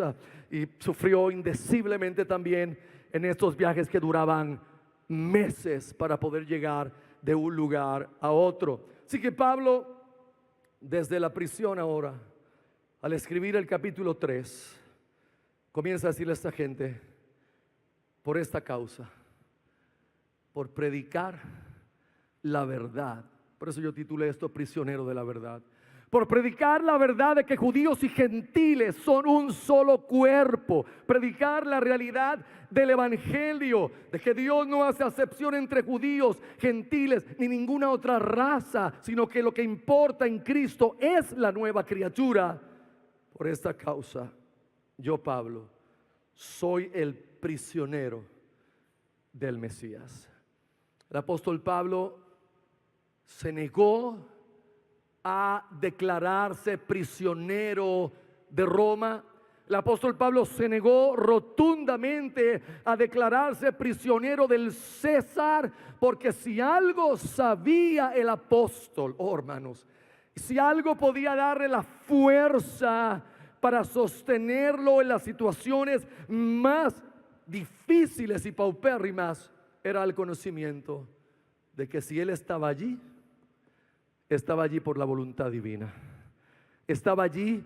y sufrió indeciblemente también en estos viajes que duraban meses para poder llegar de un lugar a otro. Así que Pablo, desde la prisión ahora, al escribir el capítulo 3, comienza a decirle a esta gente, por esta causa, por predicar la verdad. Por eso yo titulé esto prisionero de la verdad. por predicar la verdad de que judíos y gentiles son un solo cuerpo, predicar la realidad del evangelio, de que Dios no hace acepción entre judíos, gentiles, ni ninguna otra raza, sino que lo que importa en Cristo es la nueva criatura. Por esta causa, yo, Pablo, soy el prisionero del Mesías. El apóstol Pablo se negó a declararse prisionero de Roma. El apóstol Pablo se negó rotundamente a declararse prisionero del César, porque si algo sabía el apóstol, hermanos, si algo podía darle la fuerza para sostenerlo en las situaciones más difíciles y paupérrimas, era el conocimiento de que si él estaba allí por la voluntad divina. Estaba allí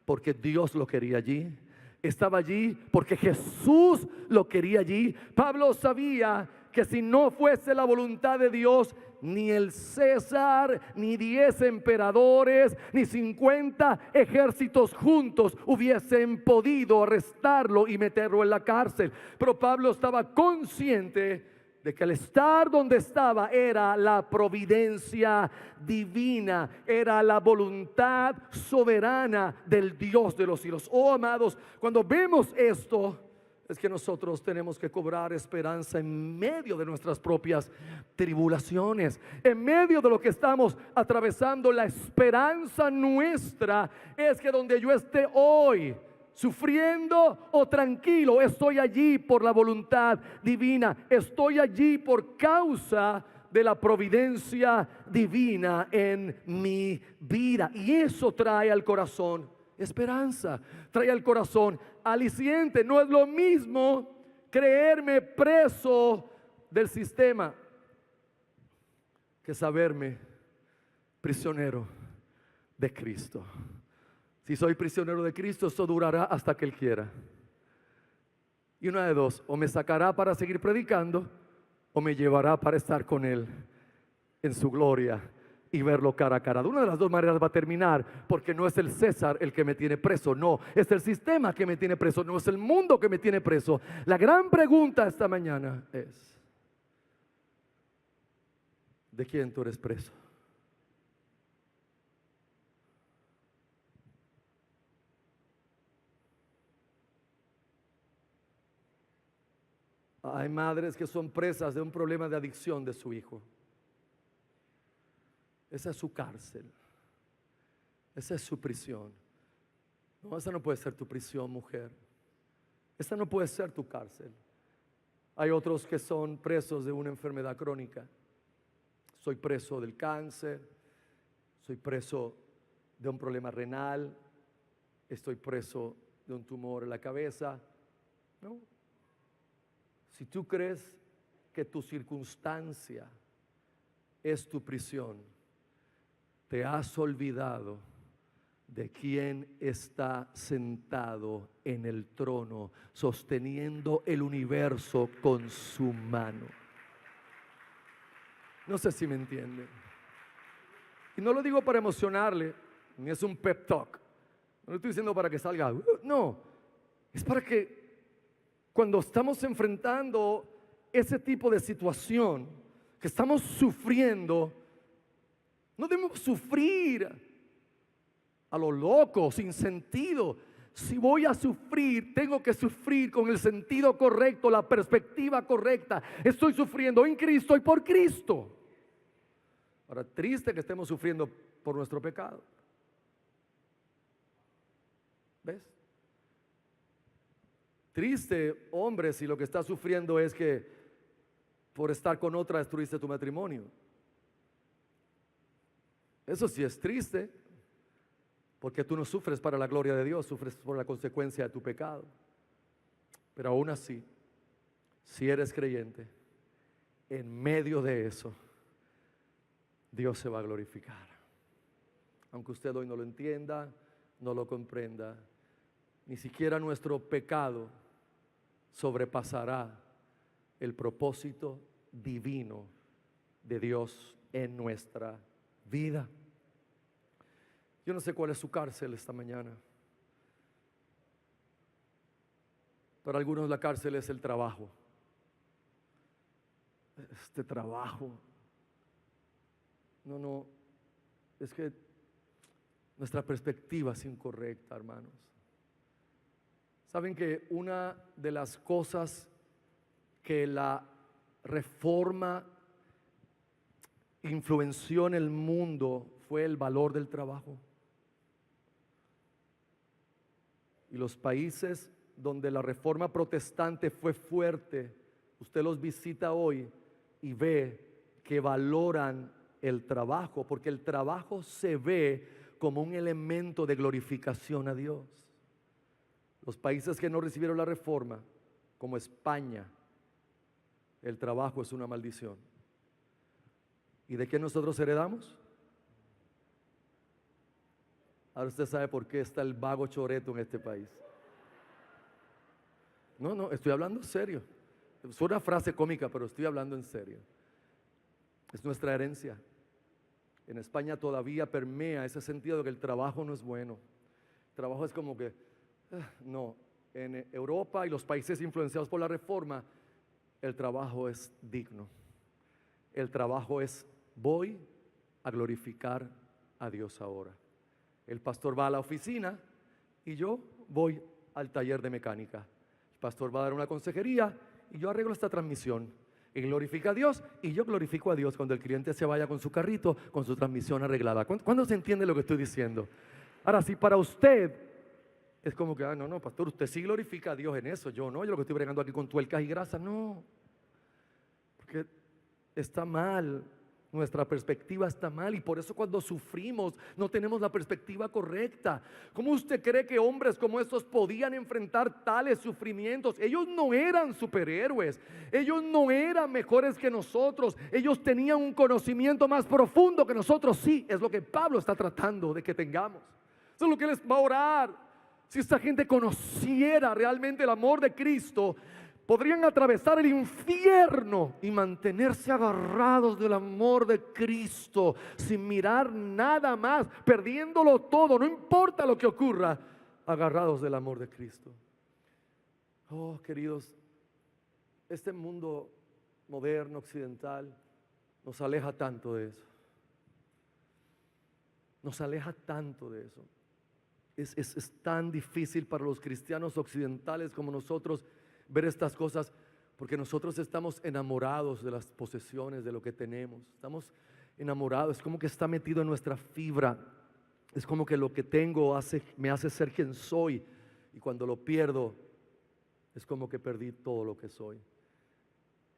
porque Dios lo quería allí. Estaba allí porque Jesús lo quería allí. Pablo sabía que si no fuese la voluntad de Dios, ni el César, ni 10 emperadores, ni 50 ejércitos juntos hubiesen podido arrestarlo y meterlo en la cárcel. Pero Pablo estaba consciente de que el estar donde estaba era la providencia divina, era la voluntad soberana del Dios de los cielos. Oh, amados, cuando vemos esto, es que nosotros tenemos que cobrar esperanza en medio de nuestras propias tribulaciones, en medio de lo que estamos atravesando. La esperanza nuestra es que donde yo esté hoy, sufriendo o tranquilo, estoy allí por la voluntad divina, estoy allí por causa de la providencia divina en mi vida. Y eso trae al corazón esperanza, trae al corazón aliciente. No es lo mismo creerme preso del sistema que saberme prisionero de Cristo. Si soy prisionero de Cristo, esto durará hasta que Él quiera. Y una de dos: o me sacará para seguir predicando, o me llevará para estar con Él en su gloria y verlo cara a cara. De una de las dos maneras va a terminar, porque no es el César el que me tiene preso, no, es el sistema que me tiene preso, no es el mundo que me tiene preso. La gran pregunta esta mañana es: ¿de quién tú eres preso? Hay madres que son presas de un problema de adicción de su hijo. Esa es su cárcel. Esa es su prisión. No, esa no puede ser tu prisión, mujer. Esa no puede ser tu cárcel. Hay otros que son presos de una enfermedad crónica. Soy preso del cáncer. Soy preso de un problema renal. Estoy preso de un tumor en la cabeza. ¿No? Si tú crees que tu circunstancia es tu prisión, te has olvidado de quién está sentado en el trono, sosteniendo el universo con su mano. No sé si me entienden. Y no lo digo para emocionarle, ni es un pep talk. No lo estoy diciendo para que salga. No, es para que cuando estamos enfrentando ese tipo de situación, que estamos sufriendo, no debemos sufrir a lo loco, sin sentido. Si voy a sufrir, tengo que sufrir con el sentido correcto, la perspectiva correcta. Estoy sufriendo en Cristo y por Cristo. Ahora, triste que estemos sufriendo por nuestro pecado. ¿Ves? Triste, hombre, si lo que estás sufriendo es que por estar con otra destruiste tu matrimonio. Eso sí es triste, porque tú no sufres para la gloria de Dios, sufres por la consecuencia de tu pecado. Pero aún así, si eres creyente, en medio de eso, Dios se va a glorificar. Aunque usted hoy no lo entienda, no lo comprenda, ni siquiera nuestro pecado sobrepasará el propósito divino de Dios en nuestra vida. Yo no sé cuál es su cárcel esta mañana. Para algunos la cárcel es el trabajo. Este trabajo. No, es que nuestra perspectiva es incorrecta, hermanos. Saben que una de las cosas que la reforma influenció en el mundo fue el valor del trabajo. Y los países donde la reforma protestante fue fuerte, usted los visita hoy y ve que valoran el trabajo, porque el trabajo se ve como un elemento de glorificación a Dios. Los países que no recibieron la reforma, como España, el trabajo es una maldición. ¿Y de qué nosotros heredamos? Ahora usted sabe por qué está el vago choreto en este país. No, estoy hablando en serio. Es una frase cómica, pero estoy hablando en serio. Es nuestra herencia. En España todavía permea ese sentido de que el trabajo no es bueno. El trabajo es como que, no. En Europa y los países influenciados por la reforma, el trabajo es digno. El trabajo es, voy a glorificar a Dios ahora. El pastor va a la oficina y yo voy al taller de mecánica. El pastor va a dar una consejería y yo arreglo esta transmisión. Él glorifica a Dios y yo glorifico a Dios cuando el cliente se vaya con su carrito, con su transmisión arreglada. ¿Cuándo se entiende lo que estoy diciendo? Ahora, si para usted es como que, no, pastor, usted sí glorifica a Dios en eso. Yo lo que estoy bregando aquí con tuercas y grasas, no. Porque está mal. Nuestra perspectiva está mal y por eso cuando sufrimos no tenemos la perspectiva correcta. ¿Cómo usted cree que hombres como estos podían enfrentar tales sufrimientos? Ellos no eran superhéroes, ellos no eran mejores que nosotros, ellos tenían un conocimiento más profundo que nosotros. Sí, es lo que Pablo está tratando de que tengamos. Eso es lo que les va a orar. Si esta gente conociera realmente el amor de Cristo, podrían atravesar el infierno y mantenerse agarrados del amor de Cristo sin mirar nada más, perdiéndolo todo, no importa lo que ocurra, agarrados del amor de Cristo. Oh, queridos, este mundo moderno, occidental, nos aleja tanto de eso. Nos aleja tanto de eso. Es tan difícil para los cristianos occidentales como nosotros ver estas cosas, porque nosotros estamos enamorados de las posesiones, de lo que tenemos. Estamos enamorados, es como que está metido en nuestra fibra. Es como que lo que tengo me hace ser quien soy, y cuando lo pierdo es como que perdí todo lo que soy.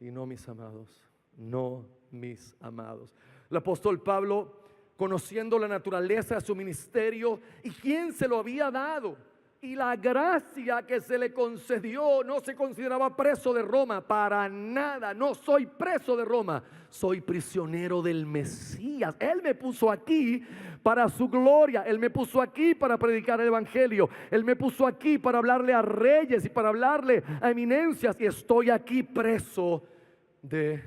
Y no, mis amados, no, mis amados. El apóstol Pablo, conociendo la naturaleza de su ministerio y quién se lo había dado y la gracia que se le concedió, no se consideraba preso de Roma para nada. No soy preso de Roma, soy prisionero del Mesías. Él me puso aquí para su gloria, Él me puso aquí para predicar el evangelio, Él me puso aquí para hablarle a reyes y para hablarle a eminencias, y estoy aquí preso de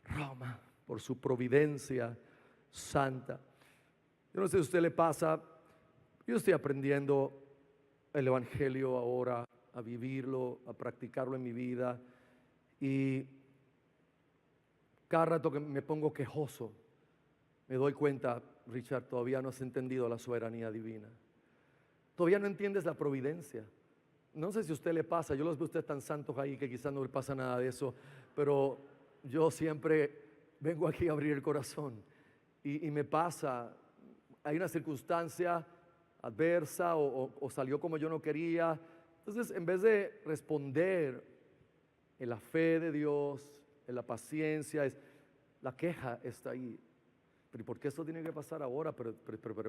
Roma por su providencia santa. Yo no sé si a usted le pasa, yo estoy aprendiendo el evangelio ahora, a vivirlo, a practicarlo en mi vida, y cada rato que me pongo quejoso me doy cuenta, Richard, todavía no has entendido la soberanía divina, todavía no entiendes la providencia. No sé si a usted le pasa, yo los veo a ustedes tan santos ahí que quizás no le pasa nada de eso, pero yo siempre vengo aquí a abrir el corazón y me pasa, hay una circunstancia adversa o salió como yo no quería. Entonces, en vez de responder en la fe de Dios, en la paciencia, la queja está ahí. Pero ¿y por qué esto tiene que pasar ahora? Pero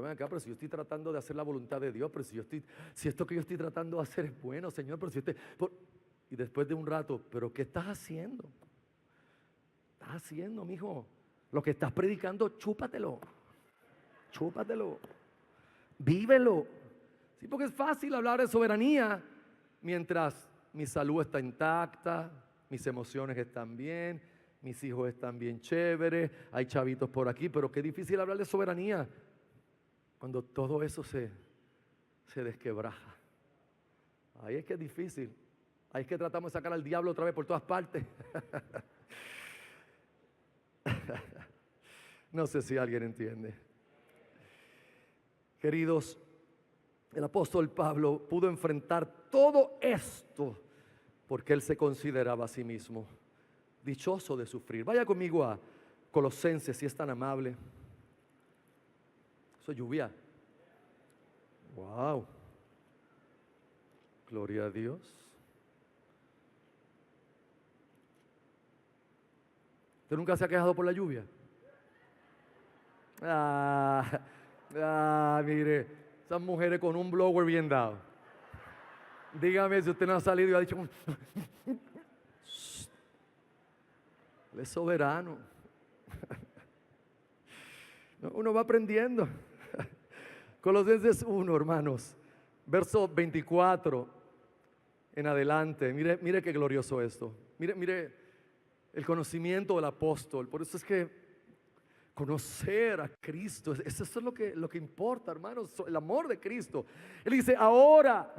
ven acá, pero si yo estoy tratando de hacer la voluntad de Dios, pero si esto que yo estoy tratando de hacer es bueno, Señor, pero si y después de un rato, ¿pero qué estás haciendo? ¿Estás haciendo, mijo? Lo que estás predicando, chúpatelo. Vívelo. Sí, porque es fácil hablar de soberanía mientras mi salud está intacta, mis emociones están bien, mis hijos están bien chéveres, hay chavitos por aquí, pero qué difícil hablar de soberanía Cuando todo eso se desquebraja. Ahí es que es difícil. Ahí es que tratamos de sacar al diablo otra vez por todas partes. No sé si alguien entiende. Queridos, el apóstol Pablo pudo enfrentar todo esto porque él se consideraba a sí mismo dichoso de sufrir. Vaya conmigo a Colosenses, si es tan amable. Eso es lluvia. Wow. Gloria a Dios. ¿Usted nunca se ha quejado por la lluvia? Mire, esas mujeres con un blower bien dado. Dígame si usted no ha salido y ha dicho, Él es soberano. Uno va aprendiendo. Colosenses 1, hermanos, verso 24 en adelante. Mire qué glorioso esto. Mire el conocimiento del apóstol. Por eso es que conocer a Cristo, eso es lo que importa, hermanos, el amor de Cristo. Él dice, ahora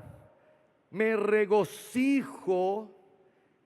me regocijo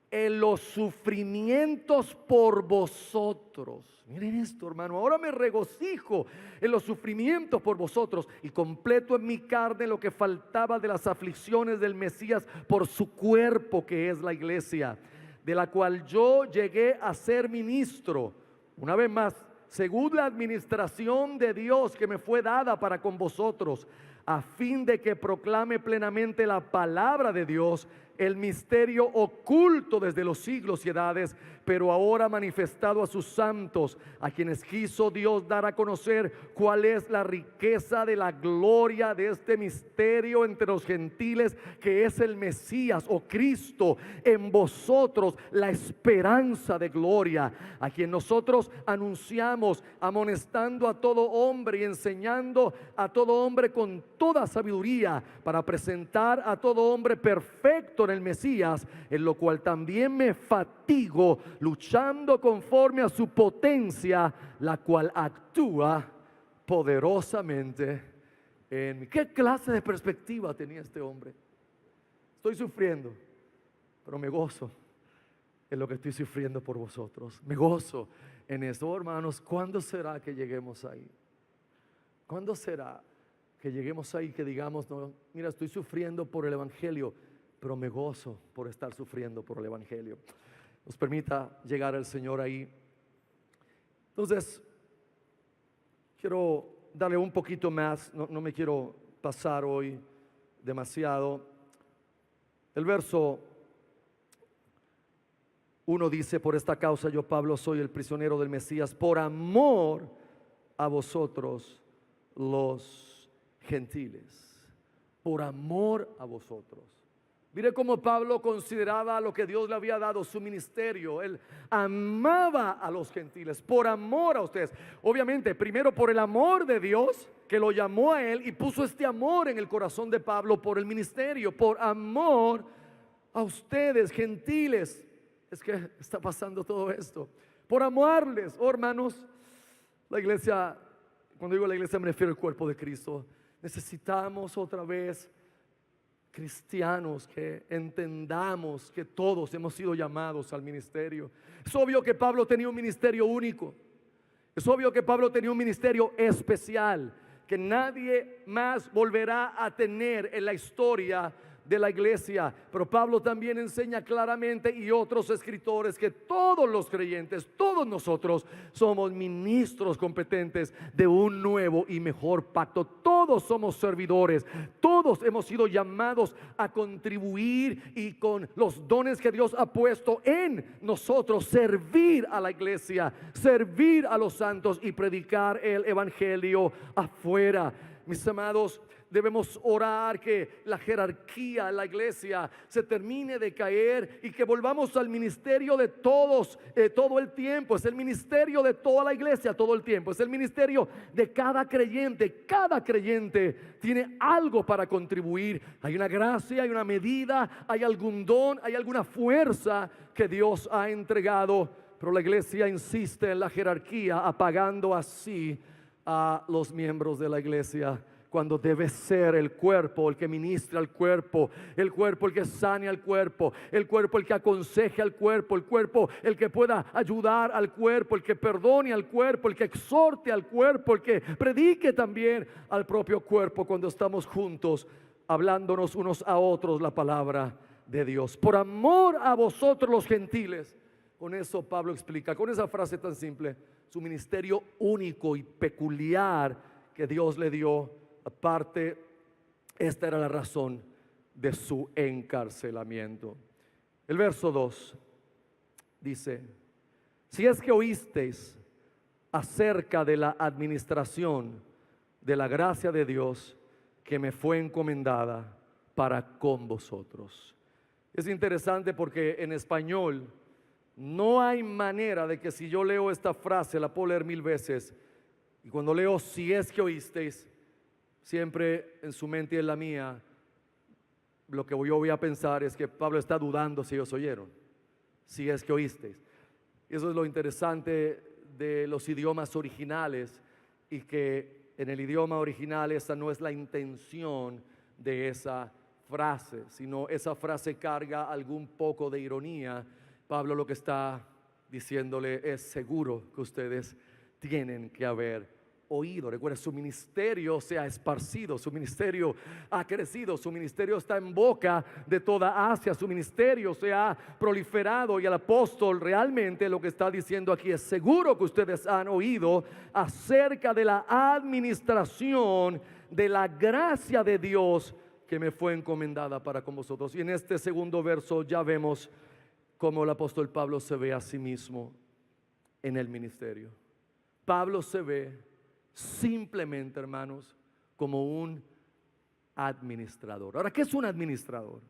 en los sufrimientos por vosotros. Miren esto, hermano, ahora me regocijo en los sufrimientos por vosotros y completo en mi carne lo que faltaba de las aflicciones del Mesías por su cuerpo, que es la iglesia, de la cual yo llegué a ser ministro. Una vez más, según la administración de Dios que me fue dada para con vosotros, a fin de que proclame plenamente la palabra de Dios, el misterio oculto desde los siglos y edades, pero ahora manifestado a sus santos, a quienes quiso Dios dar a conocer cuál es la riqueza de la gloria de este misterio entre los gentiles, que es el Mesías o Cristo en vosotros, la esperanza de gloria, a quien nosotros anunciamos, amonestando a todo hombre y enseñando a todo hombre con toda sabiduría, para presentar a todo hombre perfecto en el Mesías, en lo cual también me fatigo, luchando conforme a su potencia, la cual actúa poderosamente en mí. ¿Qué clase de perspectiva tenía este hombre? Estoy sufriendo, pero me gozo en lo que estoy sufriendo por vosotros. Me gozo en eso, hermanos. ¿Cuándo será que lleguemos ahí? ¿Cuándo será que lleguemos ahí, que digamos, no, mira, estoy sufriendo por el Evangelio, pero me gozo por estar sufriendo por el Evangelio? Nos permita llegar al Señor ahí. Entonces, quiero darle un poquito más, no me quiero pasar hoy demasiado. El verso 1 dice, por esta causa yo, Pablo, soy el prisionero del Mesías, por amor a vosotros los gentiles. Por amor a vosotros. Mire cómo Pablo consideraba lo que Dios le había dado, su ministerio. Él amaba a los gentiles por amor a ustedes. Obviamente, primero por el amor de Dios que lo llamó a él y puso este amor en el corazón de Pablo por el ministerio, por amor a ustedes, gentiles. Es que está pasando todo esto. Por amarles, oh hermanos, la iglesia, cuando digo la iglesia me refiero al cuerpo de Cristo. Necesitamos otra vez cristianos que entendamos que todos hemos sido llamados al ministerio. Es obvio que Pablo tenía un ministerio único. Es obvio que Pablo tenía un ministerio especial que nadie más volverá a tener en la historia de la iglesia. Pero Pablo también enseña claramente, y otros escritores, que todos los creyentes, todos nosotros somos ministros competentes de un nuevo y mejor pacto. Todos somos servidores, todos hemos sido llamados a contribuir y con los dones que Dios ha puesto en nosotros servir a la iglesia, servir a los santos y predicar el evangelio afuera. Mis amados, debemos orar que la jerarquía en la iglesia se termine de caer y que volvamos al ministerio de todos todo el tiempo. Es el ministerio de toda la iglesia todo el tiempo. Es el ministerio de cada creyente. Cada creyente tiene algo para contribuir. Hay una gracia, hay una medida, hay algún don, hay alguna fuerza que Dios ha entregado. Pero la iglesia insiste en la jerarquía, apagando así a los miembros de la iglesia, cuando debe ser el cuerpo el que ministra al cuerpo, el cuerpo el que sane al cuerpo, el cuerpo el que aconseje al cuerpo, el cuerpo el que pueda ayudar al cuerpo, el que perdone al cuerpo, el que exhorte al cuerpo, el que predique también al propio cuerpo cuando estamos juntos, hablándonos unos a otros la palabra de Dios. Por amor a vosotros los gentiles. Con eso Pablo explica, con esa frase tan simple, su ministerio único y peculiar que Dios le dio. Aparte, esta era la razón de su encarcelamiento. El verso 2 dice: si es que oísteis acerca de la administración de la gracia de Dios que me fue encomendada para con vosotros. Es interesante porque en español no hay manera de que, si yo leo esta frase, la puedo leer 1000 veces, y cuando leo si es que oísteis, siempre en su mente y en la mía, lo que yo voy a pensar es que Pablo está dudando si ellos oyeron, si es que oísteis. Y eso es lo interesante de los idiomas originales, y que en el idioma original esa no es la intención de esa frase, sino esa frase carga algún poco de ironía. Pablo lo que está diciéndole es: seguro que ustedes tienen que haber oído. Recuerda, su ministerio se ha esparcido, su ministerio ha crecido, su ministerio está en boca de toda Asia, su ministerio se ha proliferado, y el apóstol realmente lo que está diciendo aquí es: seguro que ustedes han oído acerca de la administración de la gracia de Dios que me fue encomendada para con vosotros. Y en este segundo verso ya vemos cómo el apóstol Pablo se ve a sí mismo en el ministerio. Pablo se ve simplemente, hermanos, como un administrador. Ahora, ¿qué es un administrador?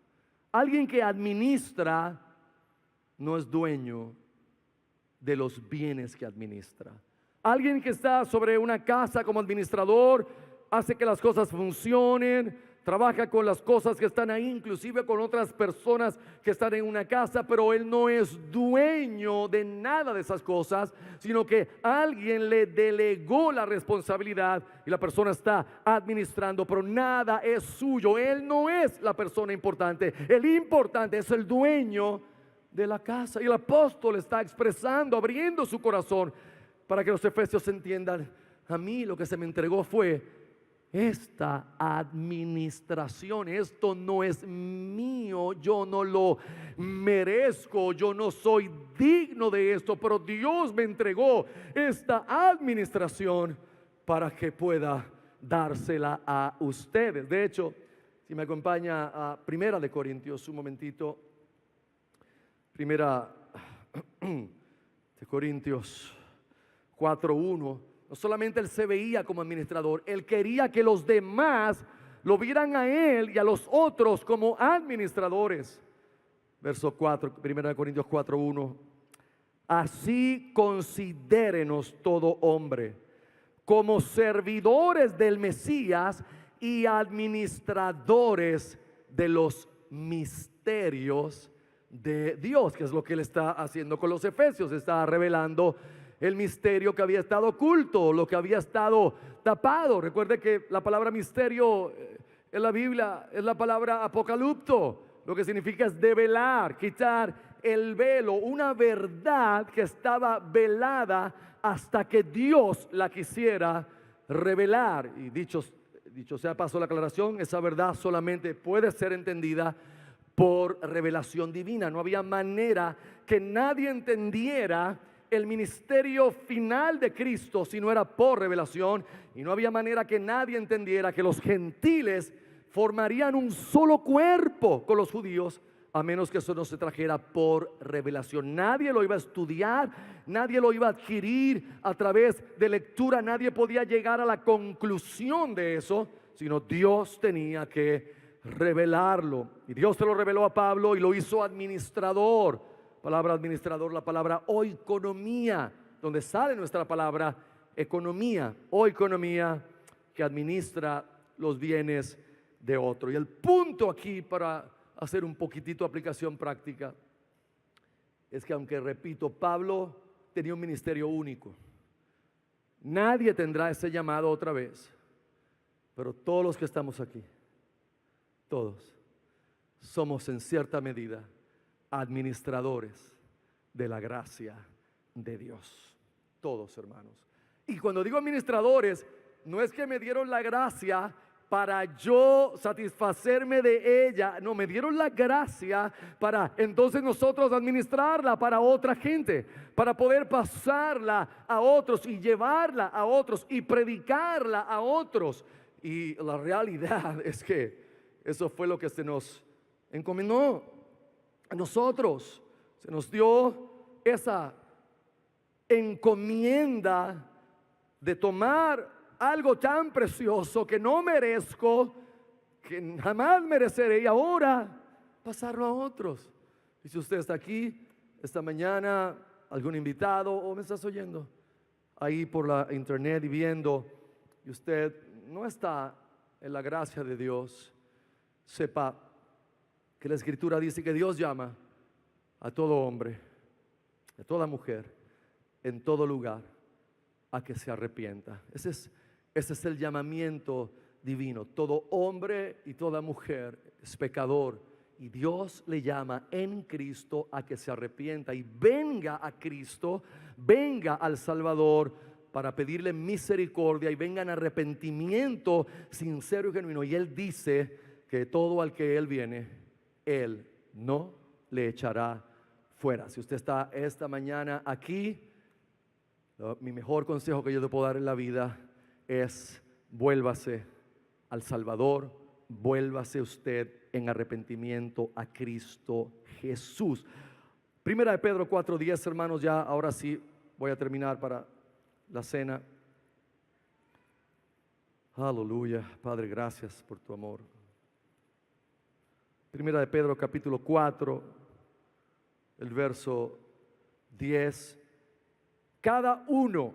Alguien que administra no es dueño de los bienes que administra. Alguien que está sobre una casa como administrador hace que las cosas funcionen, trabaja con las cosas que están ahí, inclusive con otras personas que están en una casa, pero él no es dueño de nada de esas cosas, sino que alguien le delegó la responsabilidad y la persona está administrando, pero nada es suyo. Él no es la persona importante, el importante es el dueño de la casa. Y el apóstol está expresando, abriendo su corazón para que los efesios entiendan: a mí lo que se me entregó fue esta administración. Esto no es mío, yo no lo merezco, yo no soy digno de esto, pero Dios me entregó esta administración para que pueda dársela a ustedes. De hecho, si me acompaña a Primera de Corintios un momentito. Primera de Corintios 4:1. No solamente él se veía como administrador, él quería que los demás lo vieran a él y a los otros como administradores. Verso 4, 1 Corintios 4:1. Así considérenos todo hombre como servidores del Mesías y administradores de los misterios de Dios, que es lo que él está haciendo con los efesios. Está revelando el misterio que había estado oculto, lo que había estado tapado. Recuerde que la palabra misterio en la Biblia es la palabra apocalipto, lo que significa es develar, quitar el velo, una verdad que estaba velada hasta que Dios la quisiera revelar. Y dicho sea paso la aclaración, esa verdad solamente puede ser entendida por revelación divina. No había manera que nadie entendiera el ministerio final de Cristo si no era por revelación, y no había manera que nadie entendiera que los gentiles formarían un solo cuerpo con los judíos, a menos que eso no se trajera por revelación. Nadie lo iba a estudiar, nadie lo iba a adquirir a través de lectura, nadie podía llegar a la conclusión de eso, sino Dios tenía que revelarlo. Y Dios se lo reveló a Pablo y lo hizo administrador. Palabra administrador, la palabra oikonomía, donde sale nuestra palabra economía, oikonomía, que administra los bienes de otro. Y el punto aquí, para hacer un poquitito de aplicación práctica, es que, aunque repito, Pablo tenía un ministerio único, Nadie tendrá ese llamado otra vez, pero todos los que estamos aquí, todos, somos en cierta medida administradores de la gracia de Dios. Todos, hermanos. Y cuando digo administradores, no es que me dieron la gracia para yo satisfacerme de ella. No, me dieron la gracia para entonces nosotros administrarla para otra gente, para poder pasarla a otros y llevarla a otros y predicarla a otros. Y la realidad es que eso fue lo que se nos encomendó a nosotros. Se nos dio esa encomienda de tomar algo tan precioso que no merezco, que jamás mereceré, y ahora pasarlo a otros. Y si usted está aquí esta mañana, algún invitado, o me estás oyendo ahí por la internet y viendo, y usted no está en la gracia de Dios, sepa que la Escritura dice que Dios llama a todo hombre, a toda mujer, en todo lugar, a que se arrepienta. Ese es el llamamiento divino. Todo hombre y toda mujer es pecador, y Dios le llama en Cristo a que se arrepienta y venga a Cristo, venga al Salvador para pedirle misericordia y venga en arrepentimiento sincero y genuino. Y Él dice que todo al que Él viene, Él no le echará fuera. Si usted está esta mañana aquí, mi mejor consejo que yo le puedo dar en la vida es: vuélvase al Salvador, vuélvase usted en arrepentimiento a Cristo Jesús. Primera de Pedro 4:10, hermanos, ya ahora sí voy a terminar para la cena. Aleluya, Padre, gracias por tu amor. Primera de Pedro capítulo 4, el verso 10. Cada uno,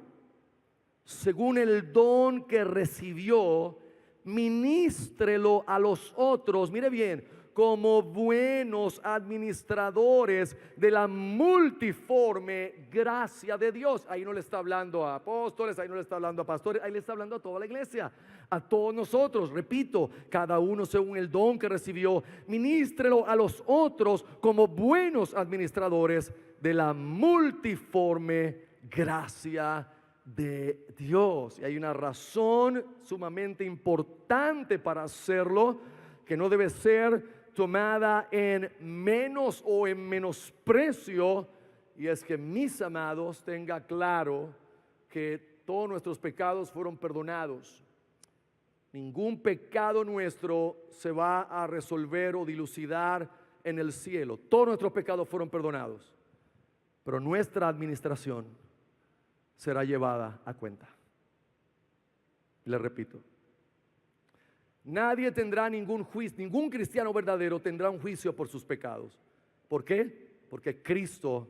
según el don que recibió, ministrelo a los otros, mire bien, como buenos administradores de la multiforme gracia de Dios. Ahí no le está hablando a apóstoles, ahí no le está hablando a pastores, ahí le está hablando a toda la iglesia, a todos nosotros. Repito, cada uno según el don que recibió, ministrelo a los otros como buenos administradores de la multiforme gracia de Dios. Y hay una razón sumamente importante para hacerlo, que no debe ser tomada en menos o en menosprecio, y es que, mis amados, tenga claro que todos nuestros pecados fueron perdonados. Ningún pecado nuestro se va a resolver o dilucidar en el cielo. Todos nuestros pecados fueron perdonados, pero nuestra administración será llevada a cuenta. Le repito, nadie tendrá ningún juicio, ningún cristiano verdadero tendrá un juicio por sus pecados. ¿Por qué? Porque Cristo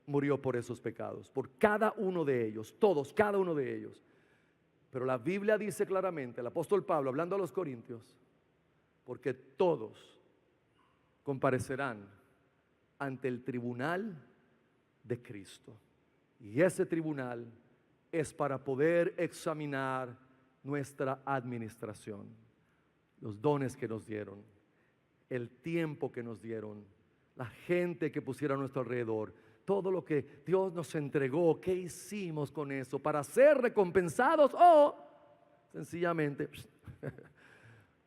murió por esos pecados, por cada uno de ellos, todos, cada uno de ellos. Pero la Biblia dice claramente, el apóstol Pablo hablando a los corintios, porque todos comparecerán ante el tribunal de Cristo. Y ese tribunal es para poder examinar nuestra administración, los dones que nos dieron, el tiempo que nos dieron, la gente que pusiera a nuestro alrededor, todo lo que Dios nos entregó. ¿Qué hicimos con eso? ¿Para ser recompensados o sencillamente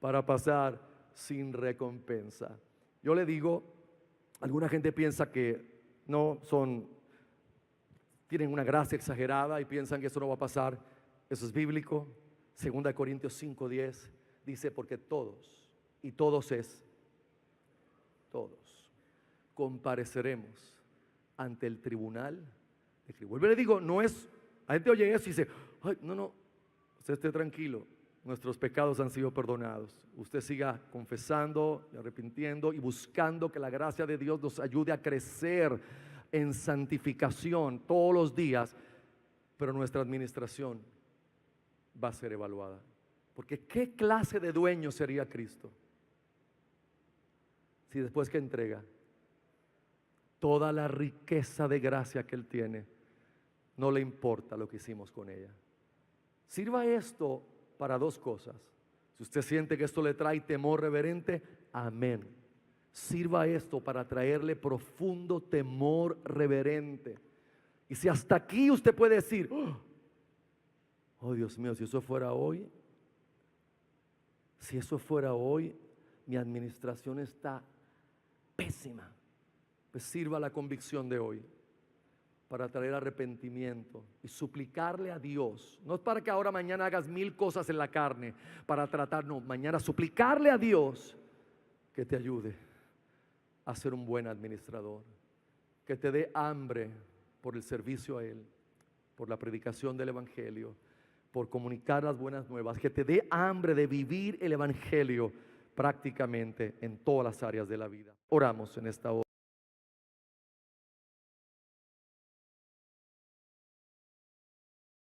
para pasar sin recompensa? Yo le digo, alguna gente piensa que no tienen una gracia exagerada y piensan que eso no va a pasar. Eso es bíblico. 2 Corintios 5:10 dice: porque todos, y todos es todos, compareceremos ante el tribunal de Cristo. Vuelvo y le digo, no es, la gente oye eso y dice: ay, no, usted esté tranquilo, nuestros pecados han sido perdonados. Usted siga confesando y arrepintiendo y buscando que la gracia de Dios nos ayude a crecer en santificación todos los días, pero nuestra administración va a ser evaluada. Porque ¿qué clase de dueño sería Cristo si después que entrega toda la riqueza de gracia que Él tiene, no le importa lo que hicimos con ella? Sirva esto para dos cosas. Si usted siente que esto le trae temor reverente, amén. Sirva esto para traerle profundo temor reverente. Y si hasta aquí usted puede decir, oh Dios mío, si eso fuera hoy, mi administración está pésima. Pues sirva la convicción de hoy para traer arrepentimiento y suplicarle a Dios. No es para que ahora mañana hagas 1000 cosas en la carne para tratar, no, mañana suplicarle a Dios que te ayude a ser un buen administrador, que te dé hambre por el servicio a Él, por la predicación del Evangelio, por comunicar las buenas nuevas, que te dé hambre de vivir el Evangelio prácticamente en todas las áreas de la vida. Oramos en esta hora.